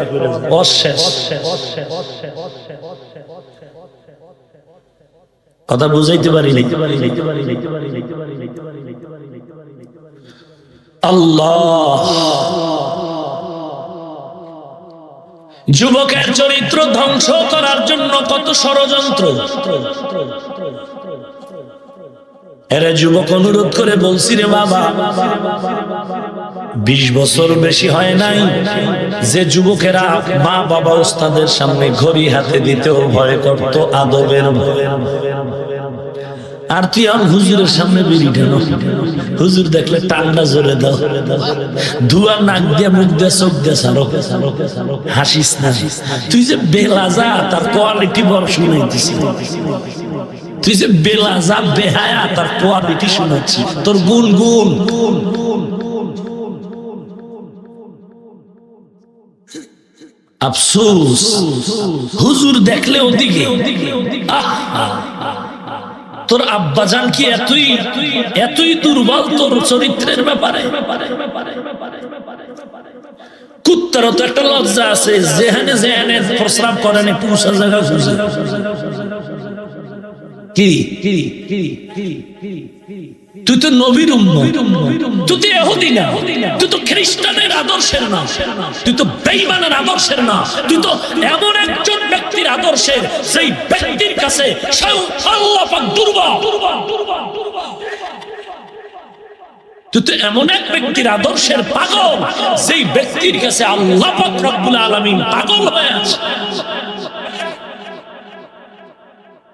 অশেষ কথা বুঝাইতে পারি নাই। আল্লাহ যুবকের চরিত্র ধ্বংস করার জন্য কত ষড়যন্ত্র। এরা যুবক অনুরোধ করে বলছি, রে বাবা, 20 বছর বেশি হয় নাই যে যুবকেরা মা বাবা ওস্তাদের সামনে ঘড়ি হাতে দিতেও ভয় করত, আদবের ভয়। আর তুই আম হুজুরের সামনে বিড়ি ঢেলো, হুজুর দেখলে টান্ডা জোরে দাও, ধোয়া নাক দিয়ে মুখ দিয়ে চোখ দিয়ে সারো, হাসিস না। তুই যে বেলা যা, তার কোয়ালিটি বড় শুনাইতেছি। তুই যে বেলাজা বেহায়া তার কোয়ালিটি শোনাচ্ছি, তোর গুণ গুণ। আফসোস হুজুর দেখলে ওদিকে, তোর আব্বাজান কি এতই দুর্বল তোর চরিত্রের ব্যাপারে? কুত্তারও তো একটা লজ্জা আছে, যেখানে যেখানে প্রস্রাব করেন একটু উঁচা জায়গা খুঁজে। তুই তো নবীর উম্মত, তুই তো ইহুদি না, তুই তো খ্রিস্টানের আদর্শের না, তুই তো বেঈমানের আদর্শের না, তুই তো এমন একজন ব্যক্তির আদর্শের সেই ব্যক্তির কাছে স্বয়ং আল্লাহ পাক দুর্বল। তুই তো এমন এক ব্যক্তির আদর্শের পাগল, সেই ব্যক্তির কাছে আল্লাহ পাক রব্বুল আলামিন পাগল হয়ে আছে।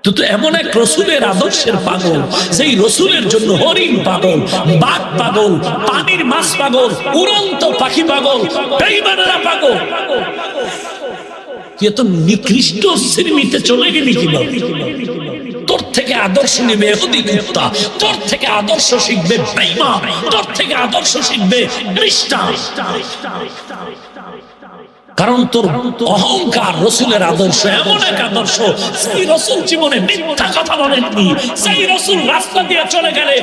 তুই তো এমন এক রসুলের আদর্শের পাগল, সেই রসুলের জন্য হরিণ পাগল, বাঘ পাগল, পানির মাছ পাগল, উড়ন্ত পাখি পাগল, বেঈমানেরা পাগল। তুই এত নিকৃষ্ট শ্রেণীতে চলে গেলি কিভাবে? তোর থেকে আদর্শ নেবে ইহুদি কুত্তা, তোর থেকে আদর্শ শিখবে বেঈমান, তোর থেকে আদর্শ শিখবে খ্রিস্টান। কারণ তোর অহংকার রসুলের আদর্শ এমন এক আদর্শ, সেই রসুল জীবনে মিথ্যা কথা বলেননি। সেই রসুল রাস্তা দিয়ে চলে গেলে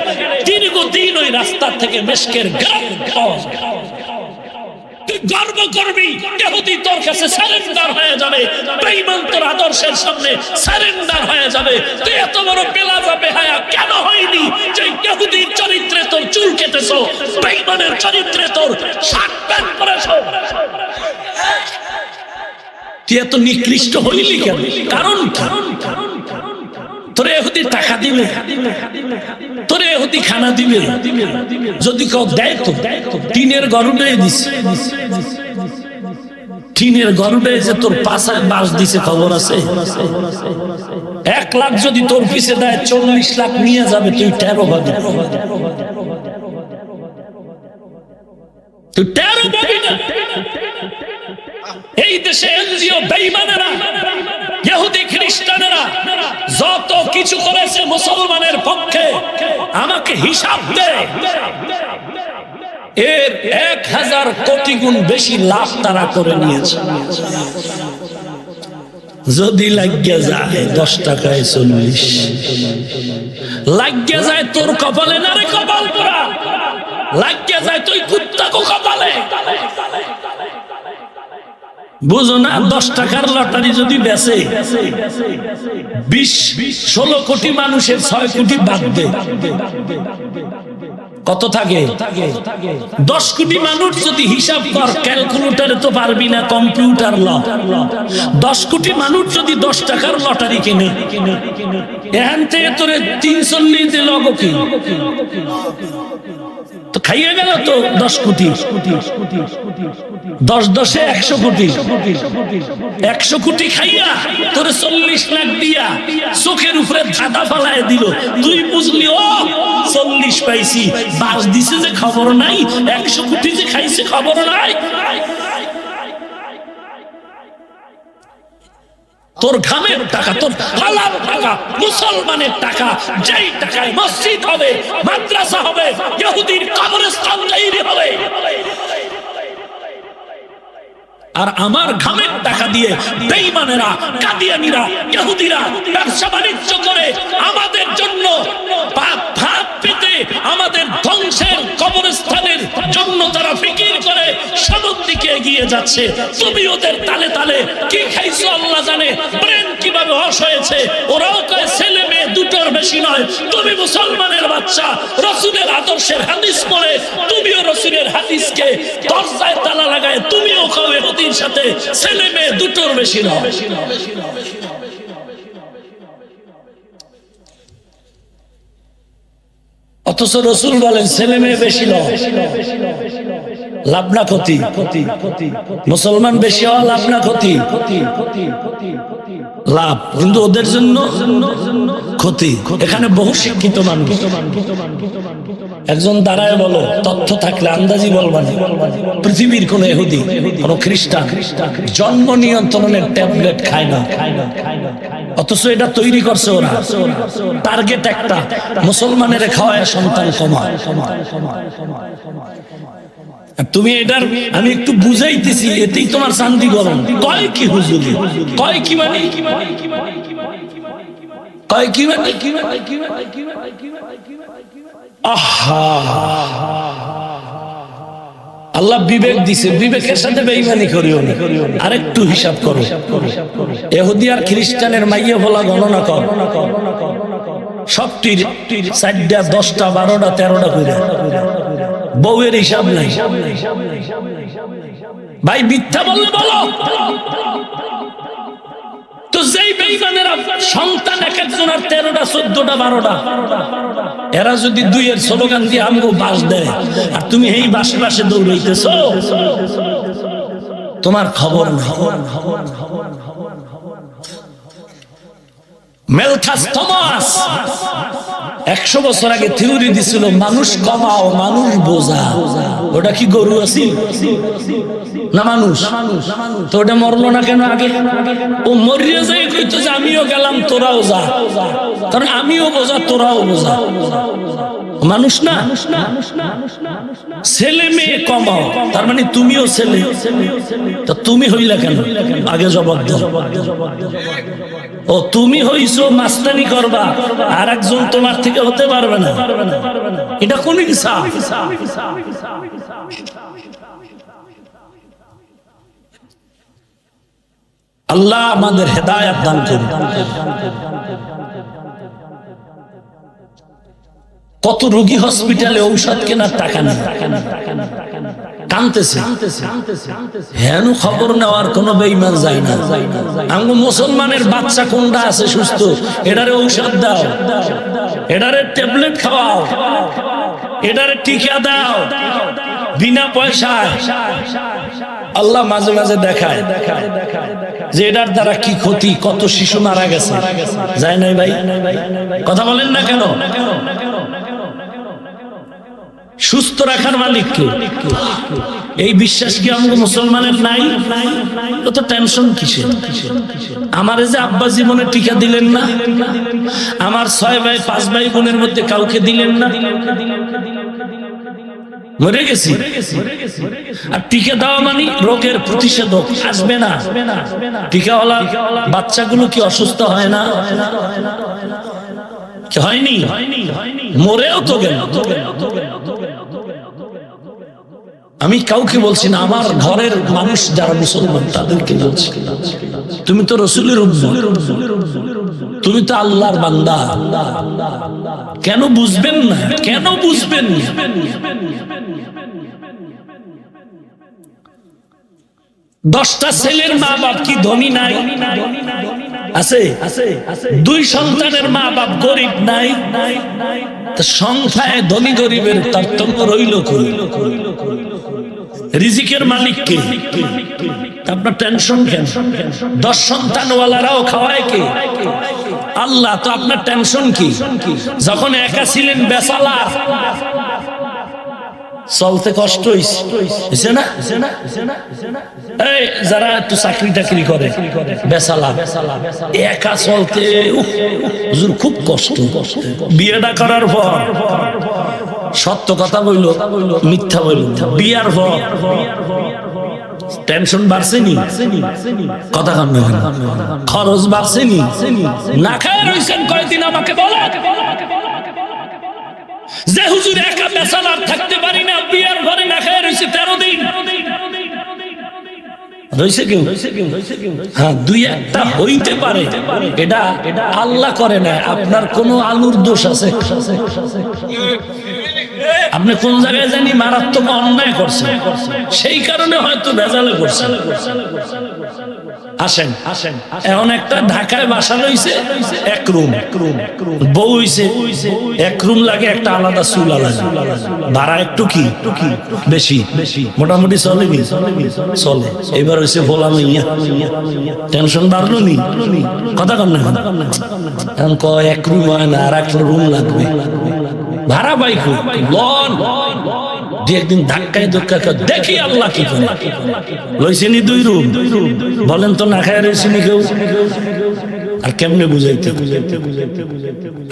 দীর্ঘদিন ওই রাস্তা থেকে মেশকের তুই গর্ব করবি, ইহুদি তোর কাছে সারেন্ডার হয়ে যাবে, বেঈমান তোর আদর্শের সামনে সারেন্ডার হয়ে যাবে। তুই এত বড় বেলাজা বেহায়া কেন হয়নি যে ইহুদির চরিত্রে তোর চুল কেটেছো, বেঈমানের চরিত্রে তোর শার্ট প্যান্ট পরেছো? তুই এত নিকৃষ্ট হইলি কেন? কারণ তোরে ইহুদি টাকা দিবে, তোরে ইহুদি খানা দিবে, যদি কেউ দেয় তো টিনের গরুডে দিছে, টিনের গরুডে যে তোর পাশায় বাস দিছে খবর আছে? 1 লাখ যদি তোর পিছে দেয় 40 লাখ নিয়ে যাবে, তুই 13 ভাগে, তুই 13 ভাগে না। এই দেশে এনজিও বেঈমানেরা, ইহুদি খ্রিস্টানেরা যত কিছু করেছে মুসলমানের পক্ষে, আমাকে হিসাব দে, এর 1000 কোটি গুণ বেশি লাভ তারা করে নিয়েছে। যদি লাগিয়ে যায় 10 টাকায় 40, লাগিয়ে যায় তোর কপালে না রে কপাল পোড়া, লাগিয়ে যায় তুই কুত্তাকে কপালে। বুঝো না, 10 টাকার লটারি যদি বেচে 20-16 কোটি মানুষের 6 কোটি বাদ দে, কত থাকে? 10 কোটি মানুষ যদি হিসাব কর, ক্যালকুলেটরে তো পারবি না, কম্পিউটার ল। 10 কোটি মানুষ যদি 10 টাকার লটারি কিনে, এখান থেকে তোরে 340 দিল কি তো খাইয়ে গেল তো 10 কোটি। 10 10-এ 100 কোটি, 100 কোটি খাইয়া তোরে 40 লাখ দিয়া চোখের উপরে ধাঁধা ফালায় দিল। তুই বুঝলি ও 40 পাইছি, বাস দিছে যে খবর নাই, 100 কোটি যে খাইছে খবর নাই। তোর ঘামের টাকা, তোর হালাল টাকা, মুসলমানের টাকা, যেই টাকায় মসজিদ হবে, মাদ্রাসা হবে, ইহুদির কবরস্থান তৈরি হবে। আর আমার ঘামের টাকা দিয়ে বেঈমানেরা, কাদিয়ানীরা, ইহুদিরা ব্যবসা বাণিজ্য করে আমাদের জন্য ভাত পেতে, আমাদের ধ্বংসের কবরস্থানের জন্য তারা ফিকির করে সামনের দিকে এগিয়ে যাচ্ছে। তুমি ওদের তালে তালে কি খাইছো আল্লাহ জানে, ব্রেন কিভাবে হশ হয়েছে। ওরাও কয় ছেলে মেয়ে দুটোর বেশি নয়। তুমি মুসলমানের বাচ্চা, রসুলের আদর্শের হাদিস পড়ে তুমিও রসুলের হাদিসকে দরজায় তালা লাগায় তুমিও খাও ইহুদির সাথে ছেলে মেয়ে দুটোর বেশি নয়। অথচ রসুল বলেন ছেলে মেয়ে বেশি নয়, লাভ না ক্ষতি। মুসলমান বেশি হওয়া লাভ না ক্ষতি? লাভ। কিন্তু ওদের জন্য ক্ষতি। এখানে বহু শিক্ষিত মানুষ, একজন দাঁড়ায় বলো, তথ্য থাকলে আন্দাজি বলবা না, পৃথিবীর কোন ইহুদি, কোন খ্রিস্টান জন্ম নিয়ন্ত্রণের ট্যাবলেট খায় না, অথচ এটা তৈরি করছে ওরা। টার্গেট একটা, মুসলমানের খাওয়ায় সন্তান কমায়। তুমি এটার আমি একটু বুঝাইতেছি, এতেই তোমার শান্তি গরম। কয় কি হুজুরি, কয় কি মানে, কয় কি মানে, আহা আল্লাহ বিবেক দিছে, বিবেকের সাথে বেঈমানি করিও না। আরেকটু হিসাব করো, ইহুদি আর খ্রিস্টানের মাইয়া বলা গণনা কর, সবটির 4টা 10টা 12টা 13টা করে বউয়ের হিসাব নাই। ভাই মিথ্যা বললে বলো তো, যেই বেঈমানেরা সন্তান এক একজনের 13টা 14টা 12টা, এরা যদি 2-এর স্লোগান দিয়ে আমগো বাস দেয়, আর তুমি এই বাসে বাসে দৌড়াইতেছো, তোমার খবর না। মেলথাস থমাস 100 বছর আগে থিওরি দিছিল, মানুষ কমাও মানুষ বোঝা। ওটা কি গরু আছিল না মানুষ? তো ওটা মরলো না কেন আগে? ও মরিয়া যাই কইতো যে আমিও গেলাম তোরাও যা, কারণ আমিও বোঝা তোরাও বোঝা। মানুষ না, ছেলে মেয়ে কমাও, তার মানে তুমিও ছেলে, তা তুমি হইলা কেন? আগে জবাব দাও। ও তুমি হইছো মাস্তানি করবা, আর একজন তোমার থেকে হতে পারবে না, এটা কোন হিসাব? আল্লাহ আমাদের হেদায়েত দান করুন। কত রোগী হসপিটালে ঔষধ কেনার টাকা নেই, কাঁদতেছে, হেন খবর নেওয়ার কোন বেঈমান যায় না। আমগো মুসলমানের বাচ্চা কোনটা আছে সুস্থ, এটারে ঔষধ দাও, এটারে ট্যাবলেট খাওয়াও, এটারে টিকা দাও বিনা পয়সায়। আল্লাহ মাঝে মাঝে দেখায় যে এটার দ্বারা কি ক্ষতি, কত শিশু মারা গেছে, যায় নাই ভাই? কথা বলেন না কেন? সুস্থ রাখার মালিক কে? এই বিশ্বাস কি আমাদের মুসলমানের নাই? তো টেনশন কিসের? আমার যে আব্বা জীবনে টিকা দিলেন না, আমার 6 ভাই 5 ভাই বোনের মধ্যে কাউকে দিলেন না, মরে গেছি। আর টিকা দেওয়া মানে রোগের প্রতিষেধক আসবে না। টিকাওয়ালা বাচ্চাগুলো কি অসুস্থ হয় না? হয়নি, মরেও তো গেল। আমি কাউকে বলছি না, আমার ঘরের মানুষ যারা মুসলমান তাদেরকে বলছি, তুমি তো রাসূলের উম্মত, তুমি তো আল্লাহর বান্দা, কেন বুঝবেন না? কেন বুঝবেন না? 10টা ছেলের মা বাপ কি ধনী নাই? আছে। 2 সন্তানের মা বাপ গরিব নাই? সংখ্যায় ধনী গরিবের তারতম্য রইল কই? রিজিকের মালিক কে? আপনার টেনশন কেন? 10 সন্তানওয়ালারাও খাওয়ায় কে? আল্লাহ। তো আপনার টেনশন কি? যখন একা ছিলেন বেচালা, চলতে কষ্ট হইছে না? এই যারা একটু চাকরি টাকরি করে, বেচালা, একা চলতে হুজুর খুব কষ্ট। বিয়েটা করার পর সত্য কথা বইল, মিথ্যা বইল, বিয়ার পর টেনশন বাড়ছে নি? কথা কান না, খরচ বাড়ছে নি? না খায় রইছেন কয়দিন আমাকে বলো যে হুজুর একা বেচালার থাকতে পারি না, বিয়ার ঘরে না খায় রইছে 13 দিন। রইছে কেউ? হ্যাঁ, 2-1টা হইতে পারে, এটা আল্লাহ করে না। আপনার কোন আলুর দোষ আছে? আপনি কোন জায়গায় জানি মারাত্মক অন্যায় করছেন, সেই কারণে হয়তো ভেজালে করছেন। আসেন আসেন, এখন একটা ঢাকায় বাসা লইছে, এক রুম, বউ হইছে, এক রুম লাগে, একটা আলাদা চুল আলাদা, ভাড়া একটু কি বেশি, মোটামুটি চলেনি, চলে। এবার হইছে ভোলা মাইয়া, টেনশন বাড়লো নি, কথা কন না, এখন কয় এক রুম হয় না, আর একটা রুম লাগবে, ভাড়া বাইক লন। একদিন ধাক্কায় ধক্কা দেখি আল্লাহ কি করে, লইছেনি 2 রুম, বলেন তো না খায় রয়েছেনি কেউ, আর কেমনে বুঝাইতে,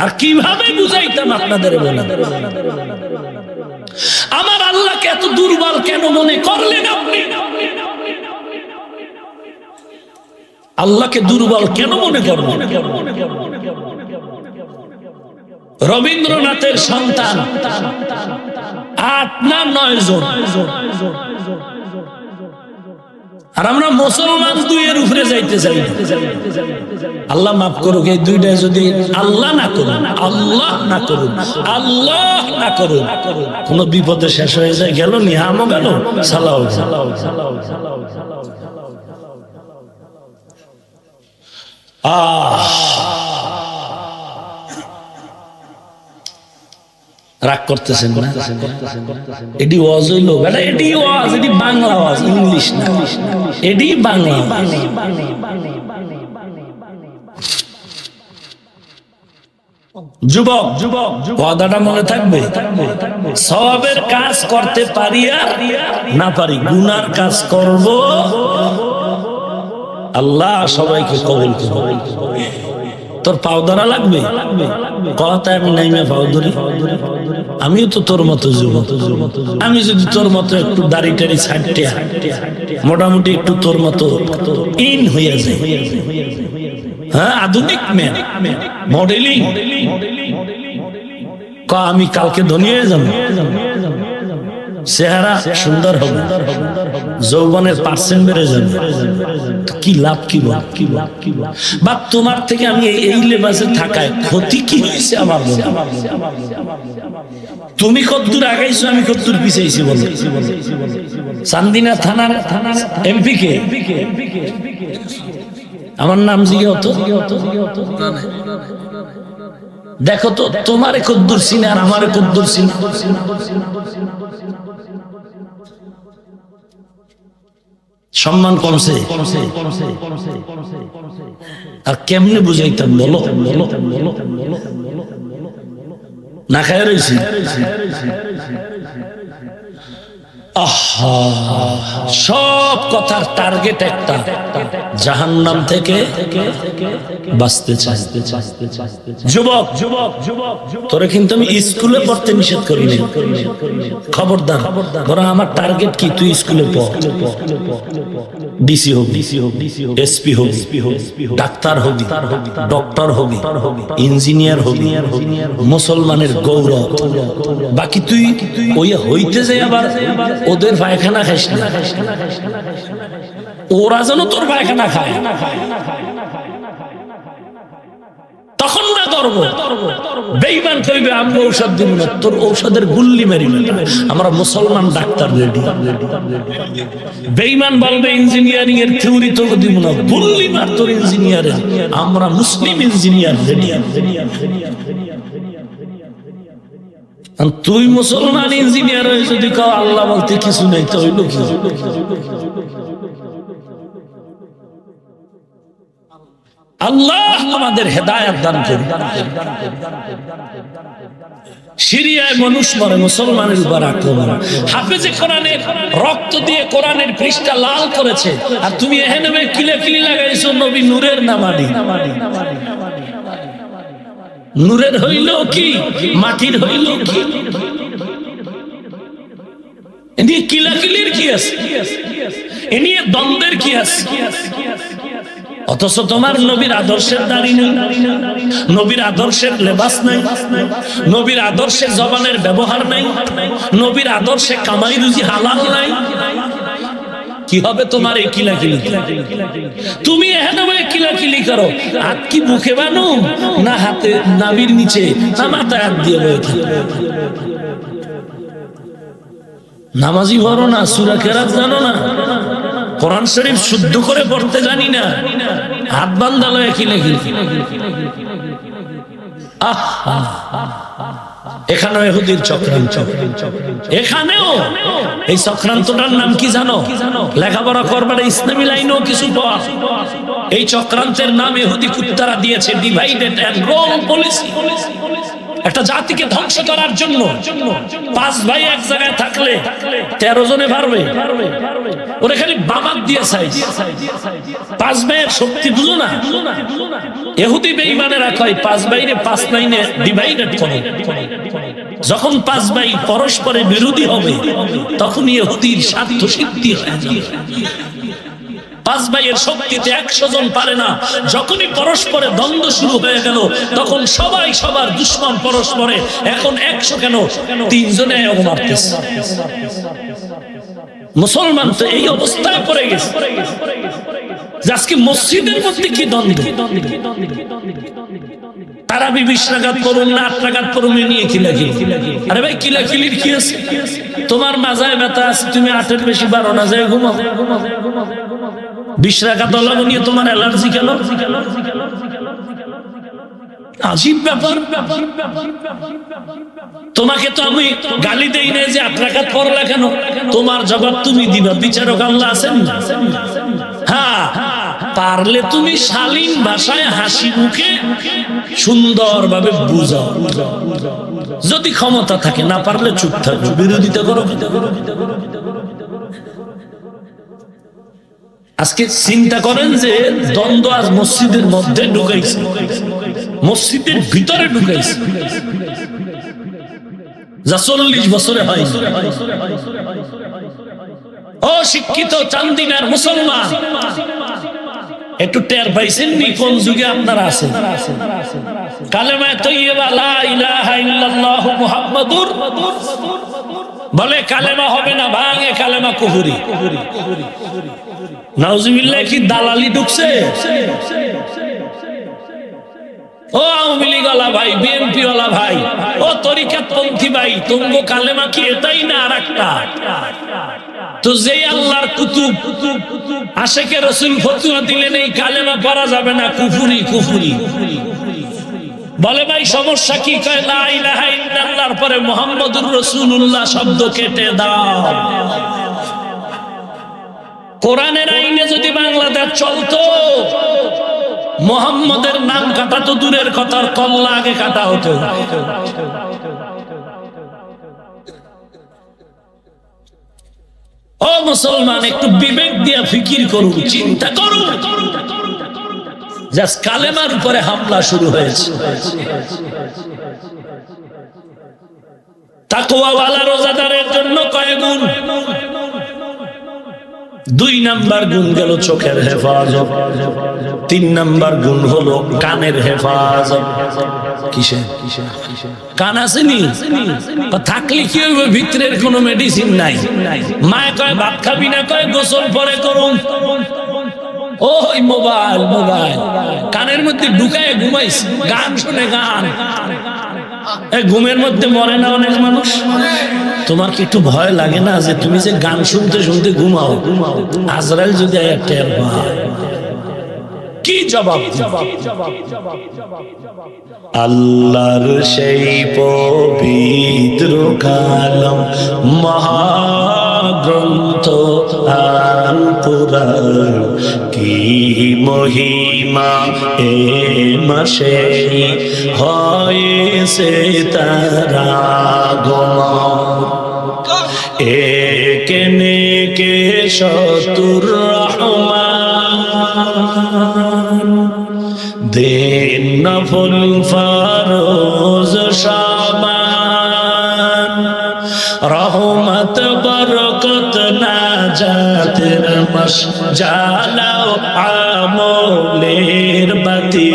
আর কিভাবে বুঝাইতাম আপনাদের বলেন। আমার আল্লাহকে এত দুর্বল কেন মনে করলেন আপনি? আল্লাহকে দুর্বল কেন মনে করলেন? রবীন্দ্রনাথের সন্তান 8 না 9 জন, আর আমরা মুসলমান 2 এর উপরে যাইতে চাই। আল্লাহ মাফ করুক, এই 2টাই যদি আল্লাহ না করুন, আল্লাহ না করুন, আল্লাহ না করুন, কোন বিপদে শেষ হয়ে যায়, গেল নিহামও গেল, সালাও রাগ করতেছেন না? এটি ওয়াজ হইল বেটা, এটি ওয়াজ, এটি বাংলা ওয়াজ, ইংলিশ না, এটি বাংলা। যুবক যুবক কথাটা মনে থাকবে, সওয়াবের কাজ করতে পারি আর না পারি, গুনার কাজ করব, আল্লাহ সবাইকে কবুল করবে। তোর পাউদারা লাগবে, কথা আমি নাইমে পাউদারি, আমিও তো তোর মতো যুবক, আমি যদি তোর মতো একটু দাড়ি টাড়ি ছাড়তে মোটামুটি একটু তোর মতো ইন হয়ে যায়, হ্যাঁ আধুনিক ম্যান মডেলিং, আমি কালকে ধনী হয়ে যাবো, চেহারা সুন্দর হবে, যৌবনের পার্সেন্ট বেড়ে যাবে, কি লাভ, কি লাভ, কি লাভ, কি লাভ? বা তোমার থেকে আমি এই লেবাসে থাকায় ক্ষতি কি হয়েছে আমার? তুমি কতদূর আগাইছো, আমি কতদূর পিছাইছি বলো? চান্দিনা থানার এমপি কে? আমার নাম জিজ্ঞে হতো, দেখো তো তোমারে কতদূর চিনে আর আমারে কতদূর চিনে। সম্মান কমছে, আর কেমনে বুঝাইতাম বলো? না খায় রয়েছি, সব কথার টার্গেট একটা, জাহান্নাম থেকে বাঁচতে চাই। যুবক যুবক যুবক, তোরে কিন্তু আমি স্কুলে পড়তে নিষেধ করি না, খবরদার। বরং আমার টার্গেট কি, তুই স্কুলে পড়, ডিসি হবি, এসপি হবি, ডাক্তার হবি, ডক্টর হবি, ইঞ্জিনিয়ার হবি, মুসলমানের গৌরব। বাকি তুই ওই হইতে যাই আবার ওদের পায়খানা খাইস না, ওরা যেন তোর পায়খানা খায়, তখন না করবো। বেঈমান কইবে আমি ঔষধ দিব না, তোর ঔষধের গুল্লি মারি না, আমরা মুসলমান ডাক্তার রেডি। বেঈমান বলবে ইঞ্জিনিয়ারিং এর থিওরি তো দিব না, গুল্লি মার তোর ইঞ্জিনিয়ারের, আমরা মুসলিম ইঞ্জিনিয়ার রেডি। তুই মুসলমান ইঞ্জিনিয়ার হয়ে যদি কাও আল্লাহ বলতে কিছু নেই, তো হইল কি? আল্লাহ আমাদের হেদায়েত দান করুন। সিরিয়ায় মানুষ মরে, মুসলমানের উপর আক্রমণ, হাফেজে কোরআনের রক্ত দিয়ে কোরআনের পৃষ্ঠা লাল করেছে, আর তুমি এখানে কিলাকিলি লাগাইছো নবী নূরের নামানি। নূরের হইল কি, মাটির হইল কি? এনিয়ে কিলাকিলির কি আছে, এনিয়ে দ্বন্দ্বের কি আছে? অথচ তোমার নবীর আদর্শের দাড়ি নেই, নবীর আদর্শের লেবাস নাই, নবীর আদর্শের জবানের ব্যবহার নাই, নবীর আদর্শে কামাই রুজি হালাল নাই। কি হবে তোমার এই কিলাকিলি? তুমি এখানে কিলাকিলি করো, হাত কি মুখে বানো না হাতে নাভির নিচে না মাথায় হাত দিয়ে রয়েছে? নামাজি ভরো না, সূরা কেরাত জানো না, কোরআন শরীফ শুদ্ধ করে পড়তে জানি না, হাত বান্ধালো একই নাকি। এখানেও ইহুদির চক্রান্ত, এখানেও এই চক্রান্তটার নাম কি জানো? লেখাপড়া করবার ইসলামী লাইনেও কিছু পাওয়া, এই চক্রান্তের নাম ইহুদি কুত্তারা দিয়েছে ডিভাইডেড এন্ড রোল পলিসি। একটা জাতিকে ধ্বংস করার জন্য 5 ভাই এক জায়গায় থাকলে 13 জনে পারবে, ওরা খালি বাবাত দিয়ে চাই। 5 ভাইয়ের শক্তি বুঝো না? ইহুদি বেঈমানেরা কয় 5 ভাইরে 5 লাইনে ডিভাইডেড করো। যখন 5 ভাই পরস্পরের বিরোধী হবে তখন ইহুদির স্বার্থ সিদ্ধি হয়ে যাবে। 5 ভাইয়ের শক্তিতে 100 জন পারে না। যখনই পরস্পরে দ্বন্দ্ব শুরু হয়ে গেল তখন সবাই সবার দুশ্মন পরস্পরে। এখন 100 কেন 3 জনে মারতেছে। মুসলমান তো এই অবস্থায় পড়ে গেছে। আজকে মসজিদের মধ্যে কি দ্বন্দ্ব? তারাবি 20 রাকাত পড়ুন না 8 রাকাত পড়ুন নিয়ে কিলাকিলি। আরে ভাই কিলাকিলির কি আছে? তোমার মাজায় ব্যথা আছে, তুমি 8-এর বেশি পারো না, যায় ঘুমাও। 20 রাকাত আল্লাহ নিয়ে তোমার অ্যালার্জি কেন? আজীব ব্যাপার। তোমাকে তো আমি গালি দেই না যে 8 রাকাত পড়লা কেন, তোমার জবাব তুমি দিবা। বিচারক আল্লাহ আছেন না? হ্যাঁ, পারলে তুমি শালীন ভাষায় হাসি মুখে সুন্দরভাবে বুঝাও, যদি ক্ষমতা থাকে। না পারলে চুপ থাকো, বিরোধিতা করো। আজকে চিন্তা করেন যে দ্বন্দ্ব আজ মসজিদের মধ্যে ঢুকাইছে, মসজিদের ভিতরে ঢুকাইছে, যা 40 বছরে হয়। ও শিক্ষিত চান্দিনার মুসলমান, একটু টের পাইছেন নি কোন যুগে আপনারা আছেন? কালেমায়ে তাইয়্যিবা লা ইলাহা ইল্লাল্লাহু মুহাম্মাদুর বলে কালেমা হবে না, ভাঙে কালেমা কুফরি। নাউজুবিল্লাহ, কি দালালি ঢুকছে? ও আওয়ামী লীগ ওয়ালা ভাই, বিএনপি ওয়ালা ভাই, ও তরিকাতপন্থী ভাই, তোমগো কালেমা কি এটাই না আরেকটা? তো যেই আল্লাহর কুতুব আশেকে রাসূল ফতোয়া দিলেন এই কালেমা পড়া যাবে না, কুফরি কুফরি বলে। ভাই সমস্যা কি? কয় লা ইলাহা ইল্লাল্লাহর পরে মুহাম্মাদুর রাসূলুল্লাহ শব্দ কেটে দাও। কোরআনের আইনে যদি বাংলাদেশ চলতো, মুহাম্মাদের নাম কাটা তো দূরের কথা, কল্লা আগে কাটা হতো। ও মুসলমান, একটু বিবেক দিয়া ফিকির করুন, চিন্তা করুন। জাস্ট কালেমার উপরে হামলা শুরু হয়েছে। তাকওয়াওয়ালা রোজাদারের জন্য কয় গুণ? 2 নাম্বার গুণ গেল চোখের হেফাজত, 3 নাম্বার গুণ হলো কানের হেফাজত। কিসে? কান আসেনি থাকলে কি হইবে? ভিতরের কোনো মেডিসিন নাই। মায়ে কয় ভাত খাবি না, কয় গোসল পরে করুন। ওই মোবাইল মোবাইল কানের মধ্যে ঢুকায় ঘুমাইস, গান শুনে গান। ঘুমের মধ্যে মরে না অনেক মানুষ? তোমার কি একটু ভয় লাগে না যে তুমি যে গান শুনতে শুনতে ঘুমাও, আজরাইল যদি টের পায় কি জবাব? আল্লাহর সেই পবিত্র কালাম মহাগ্রন্থ আল কুরআন, কি মহিমা এ মাসে হয়েছে তার আগমন। একে নেকে শতুর রহমান, দিন নফল ফরজ শাবান, রহমত বরকত নাজাতের মাস, জ্বালাও আমলের বাতি।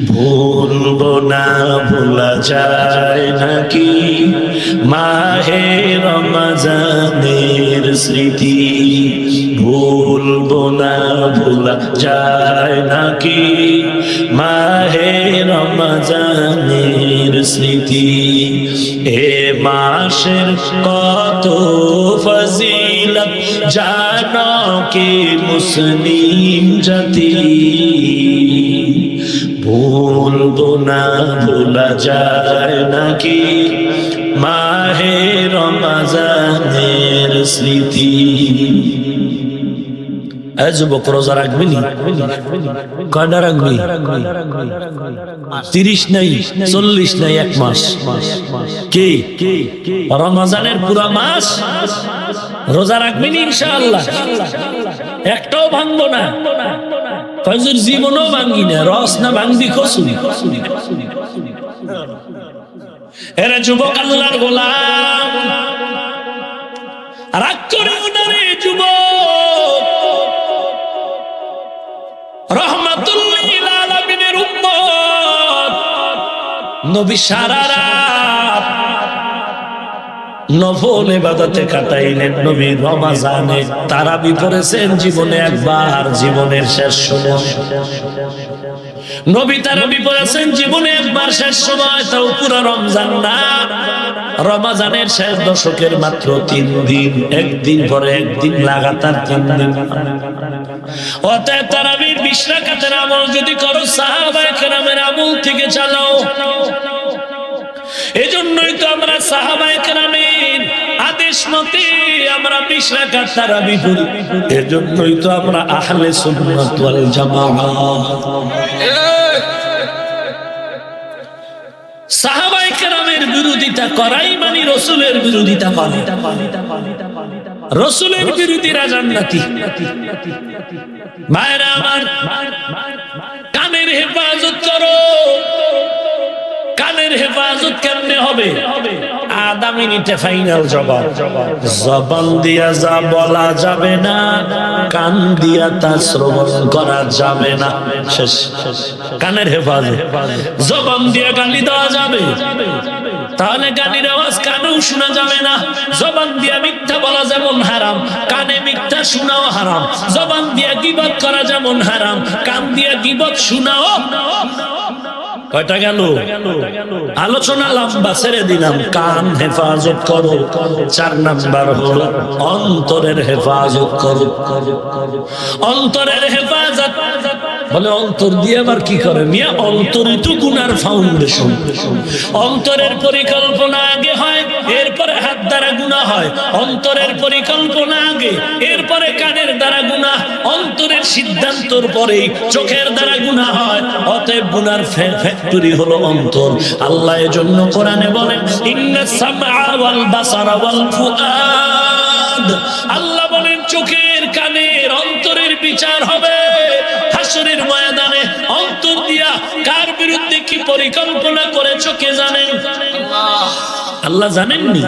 ভুলবো না, ভোলা যায় নাকি মাহে রমজানের স্মৃতি? ভুলবো না, ভোলা যায় নাকি মাহে রমজানের স্মৃতি? এ মাসের কত ফজিলত জানো কি মুসলিম জাতি, ভুলবো না ভোলা যায় নাকি মাহে রমজানের স্মৃতি। যুবক রোজা রাখবি নি? কয়টা রাখবি? 30 নাই, 40 নাই, 1 মাস। কি রমজানের পুরা মাস রোজা রাখবি নি? ইনশাআল্লাহ একটাও ভাঙবো না, ফজর জীবনও ভাঙ্গি না, রস না ভাঙবি কসুরি। এরা যুবক আল্লাহর গোলাম, রাগ করে ওনারে যুবক, রহমাতুল লিল আলামিনের উম্মত, নবী সারা রাত নফল ইবাদতে কাটাইলেন। নবী রমজানে তারাবি পড়েছেন জীবনে একবার, জীবনের শেষ সময়। নবী তারাবি পড়েছেন জীবনে একবার, শেষ সময়, তাও পুরো রমজান না, রমজানের শেষ দশকের মাত্র 3 দিন, একদিন পরে একদিন, লাগাতার 3 দিন। অতএব তারাবির 20 রাকাতের আমল যদি করো, সাহাবায়ে কেরামের আমল থেকে চালাও। এজন্যই তো আমরা সাহাবায়ে কেরামের আদেশ মতে আমরা 20 রাকাত তারাবি পড়ি। এজন্যই তো আমরা আহলে সুন্নাত ওয়াল জামাআত। সাহাবায়ে কেরামের বিরোধিতা করাই মানে রাসূলের বিরোধিতা করা। রাসূলের বিরোধীরা জান্নাতি। ভাইরা আমার, কানের হেফাজত করো। কানের হেফাজত কেমনে হবে? আধা মিনিটে ফাইনাল জবাব। জবান দিয়া যা বলা যাবে না, কান দিয়া তা শ্রবণ করা যাবে না। শেষ। কানের হেফাজত। জবান দিয়া গালি দেওয়া যাবে, তাহলে গালির আওয়াজ কানেও শোনা যাবে না। জবান দিয়া মিথ্যা বলা যেমন হারাম, কানে মিথ্যা শোনাও হারাম। জবান দিয়া গীবত করা যেমন হারাম, কান দিয়া গীবত শোনাও। কয়টা গেল? আলোচনা লম্বা, ছেড়ে দিলাম। কান হেফাজত করো। 4 নাম্বার হলো অন্তরের হেফাজত করো। অন্তরের হেফাজত বলে অন্তর দিয়ে আবার কি করে মিয়া? অন্তরই তো গুনার ফাউন্ডেশন। অন্তরের পরিকল্পনা আগে হয়, এরপরে হাত দ্বারা গুনাহ হয়। অন্তরের পরিকল্পনা আগে, এরপরে কানের দ্বারা গুনাহ। অন্তরের সিদ্ধান্তর পরে চোখের দ্বারা গুনাহ হয়। অতএব গুনার ফ্যাক্টরি হলো অন্তর। আল্লাহ এজন্য কোরআনে বলেন, ইন্নাস সামআ ওয়াল বাসারা ওয়াল ফুআদ। আল্লাহ বলেন চোখের, কানের, অন্তরের বিচার হবে হাশরের ময়দানে। অন্তর দিয়া কার বিরুদ্ধে কি পরিকল্পনা করেছো কে জানেন? আল্লাহ জানেননি?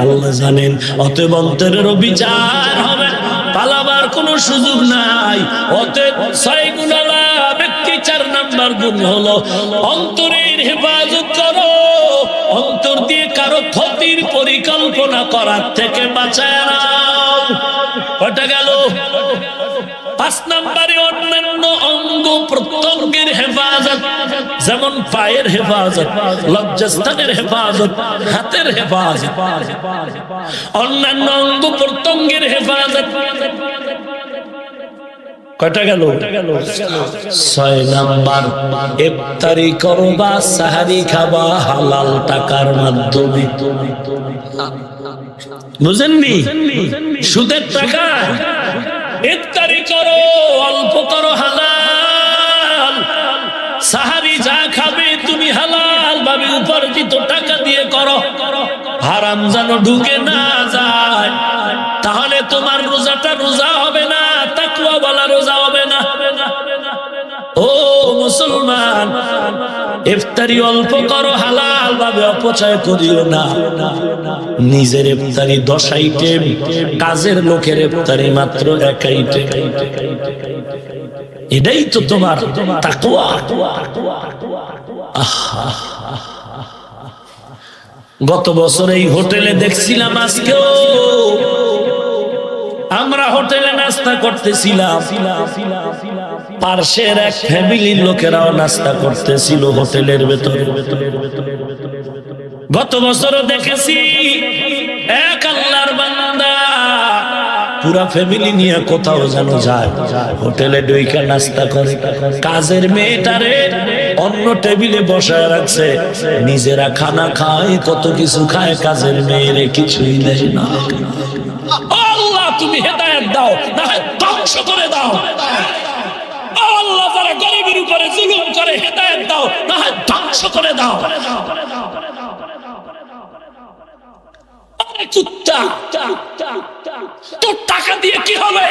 আল্লাহ জানেন। অতএব অন্তরেরও বিচার হবে, পালাবার কোনো সুযোগ নাই। অতএব 6 গুণালা ব্যক্তি 4 নাম্বার গুণ হলো অন্তরের হেফাজত করো। অন্তর দিয়ে কারো ক্ষতির পরিকল্পনা করার থেকে বাঁচায় নাও। কয়টা গেল? 5 নম্বরে অন্যান্য অঙ্গ প্রত্যঙ্গের হেফাজত, যেমন পায়ের হেফাজত, লজ্জাস্থানের হেফাজত, হাতের হেফাজত, অন্যান্য অঙ্গ প্রত্যঙ্গের হেফাজত। কয়টা গেল? 6 নাম্বার, ইফতারি করবা, সাহারি খাবা হালাল টাকার মাধ্যমে। বুঝেননি? সুদের টাকা ইফতারি করো, অল্প করো, হালাল। সাহারি যা খাবে তুমি হালাল ভাবে উপার্জিত টাকা দিয়ে করো, হারাম যেন ঢুকে না যায়। তাহলে তোমার রোজাটা রোজা হবে না, তাকওয়া ওয়ালা রোজা হবে না। ও মুসলমান, ইফতারি অল্প করো, হালাল ভাবে অপচয় করিও না। নিজের ইফতারি 10 আইটেম, কাজের লোকের ইফতারি মাত্র 1 আইটেম। এটাই তো তোমার তাকওয়া। গত বছর এই হোটেলে দেখছিলাম, আজকেও আমরা হোটেলে নাস্তা করতেছিলাম, পার্শ্বের এক ফ্যামিলির লোকেরাও নাস্তা করতেছিল হোটেলের ভেতরে। গত বছরও দেখেছি এক আল্লাহর বান্দা পুরা ফ্যামিলি নিয়ে কোথাও যেন যায়, হোটেলে ডুইকা নাস্তা করে, কাজের মেয়েটারে অন্য টেবিলে বসায় রাখছে, নিজেরা খানা খায়, কত কিছু খায়, কাজের মেয়েরে কিছুই দেয় না। আল্লাহ তুমি হেদায়েত দাও, না হয় ধ্বংস করে দাও। আল্লাহ যারা গরিবের উপরে জুলুম করে হেদায়েত দাও, না হয় ধ্বংস করে দাও। আরে কুত্তা, তোর টাকা দিয়ে কি হবে?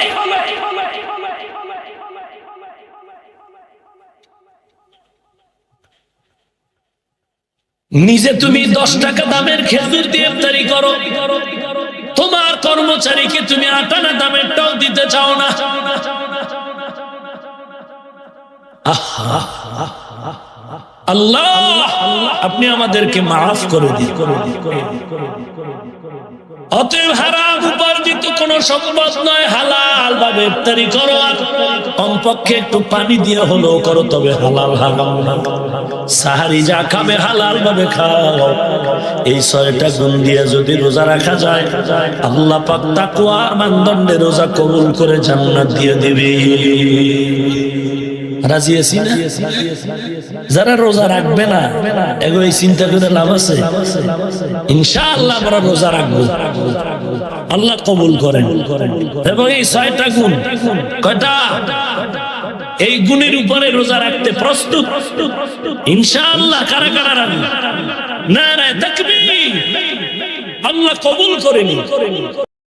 নিজে তুমি 10 টাকা দামের খেজুর দিয়ে ইফতারি করো, তোমার কর্মচারীকে তুমি 8 আনা দামের টাও দিতে চাও না। আল্লাহ আপনি আমাদেরকে মাফ করে দিন। অতএব হারাম উপার্জিত কোন সম্পদ নয়, হালাল ভাবে ইফতারি করো, কমপক্ষে একটু পানি দিয়ে হলো করো, তবে হালাল হারাম না। সাহারি যা খাবে হালাল ভাবে খাও। এই 6টা গুণ দিয়ে যদি রোজা রাখা যায়, আল্লাহ পাক তাকওয়ার মানদণ্ডে রোজা কবুল করে জান্নাত দিয়ে দিবে। রাজি আছি না? যারা রোজা রাখবে না এগো এই চিন্তা করে লাভ আছে? ইনশাআল্লাহ আমরা রোজা রাখবো, আল্লাহ কবুল করেন। এবং এই 6টা গুণ কয়টা? এই গুণের উপরে রোজা রাখতে প্রস্তুত ইনশাআল্লাহ? কারা কারা রাখবে? নারায়ে তাকবীর, আল্লাহ কবুল করেনি।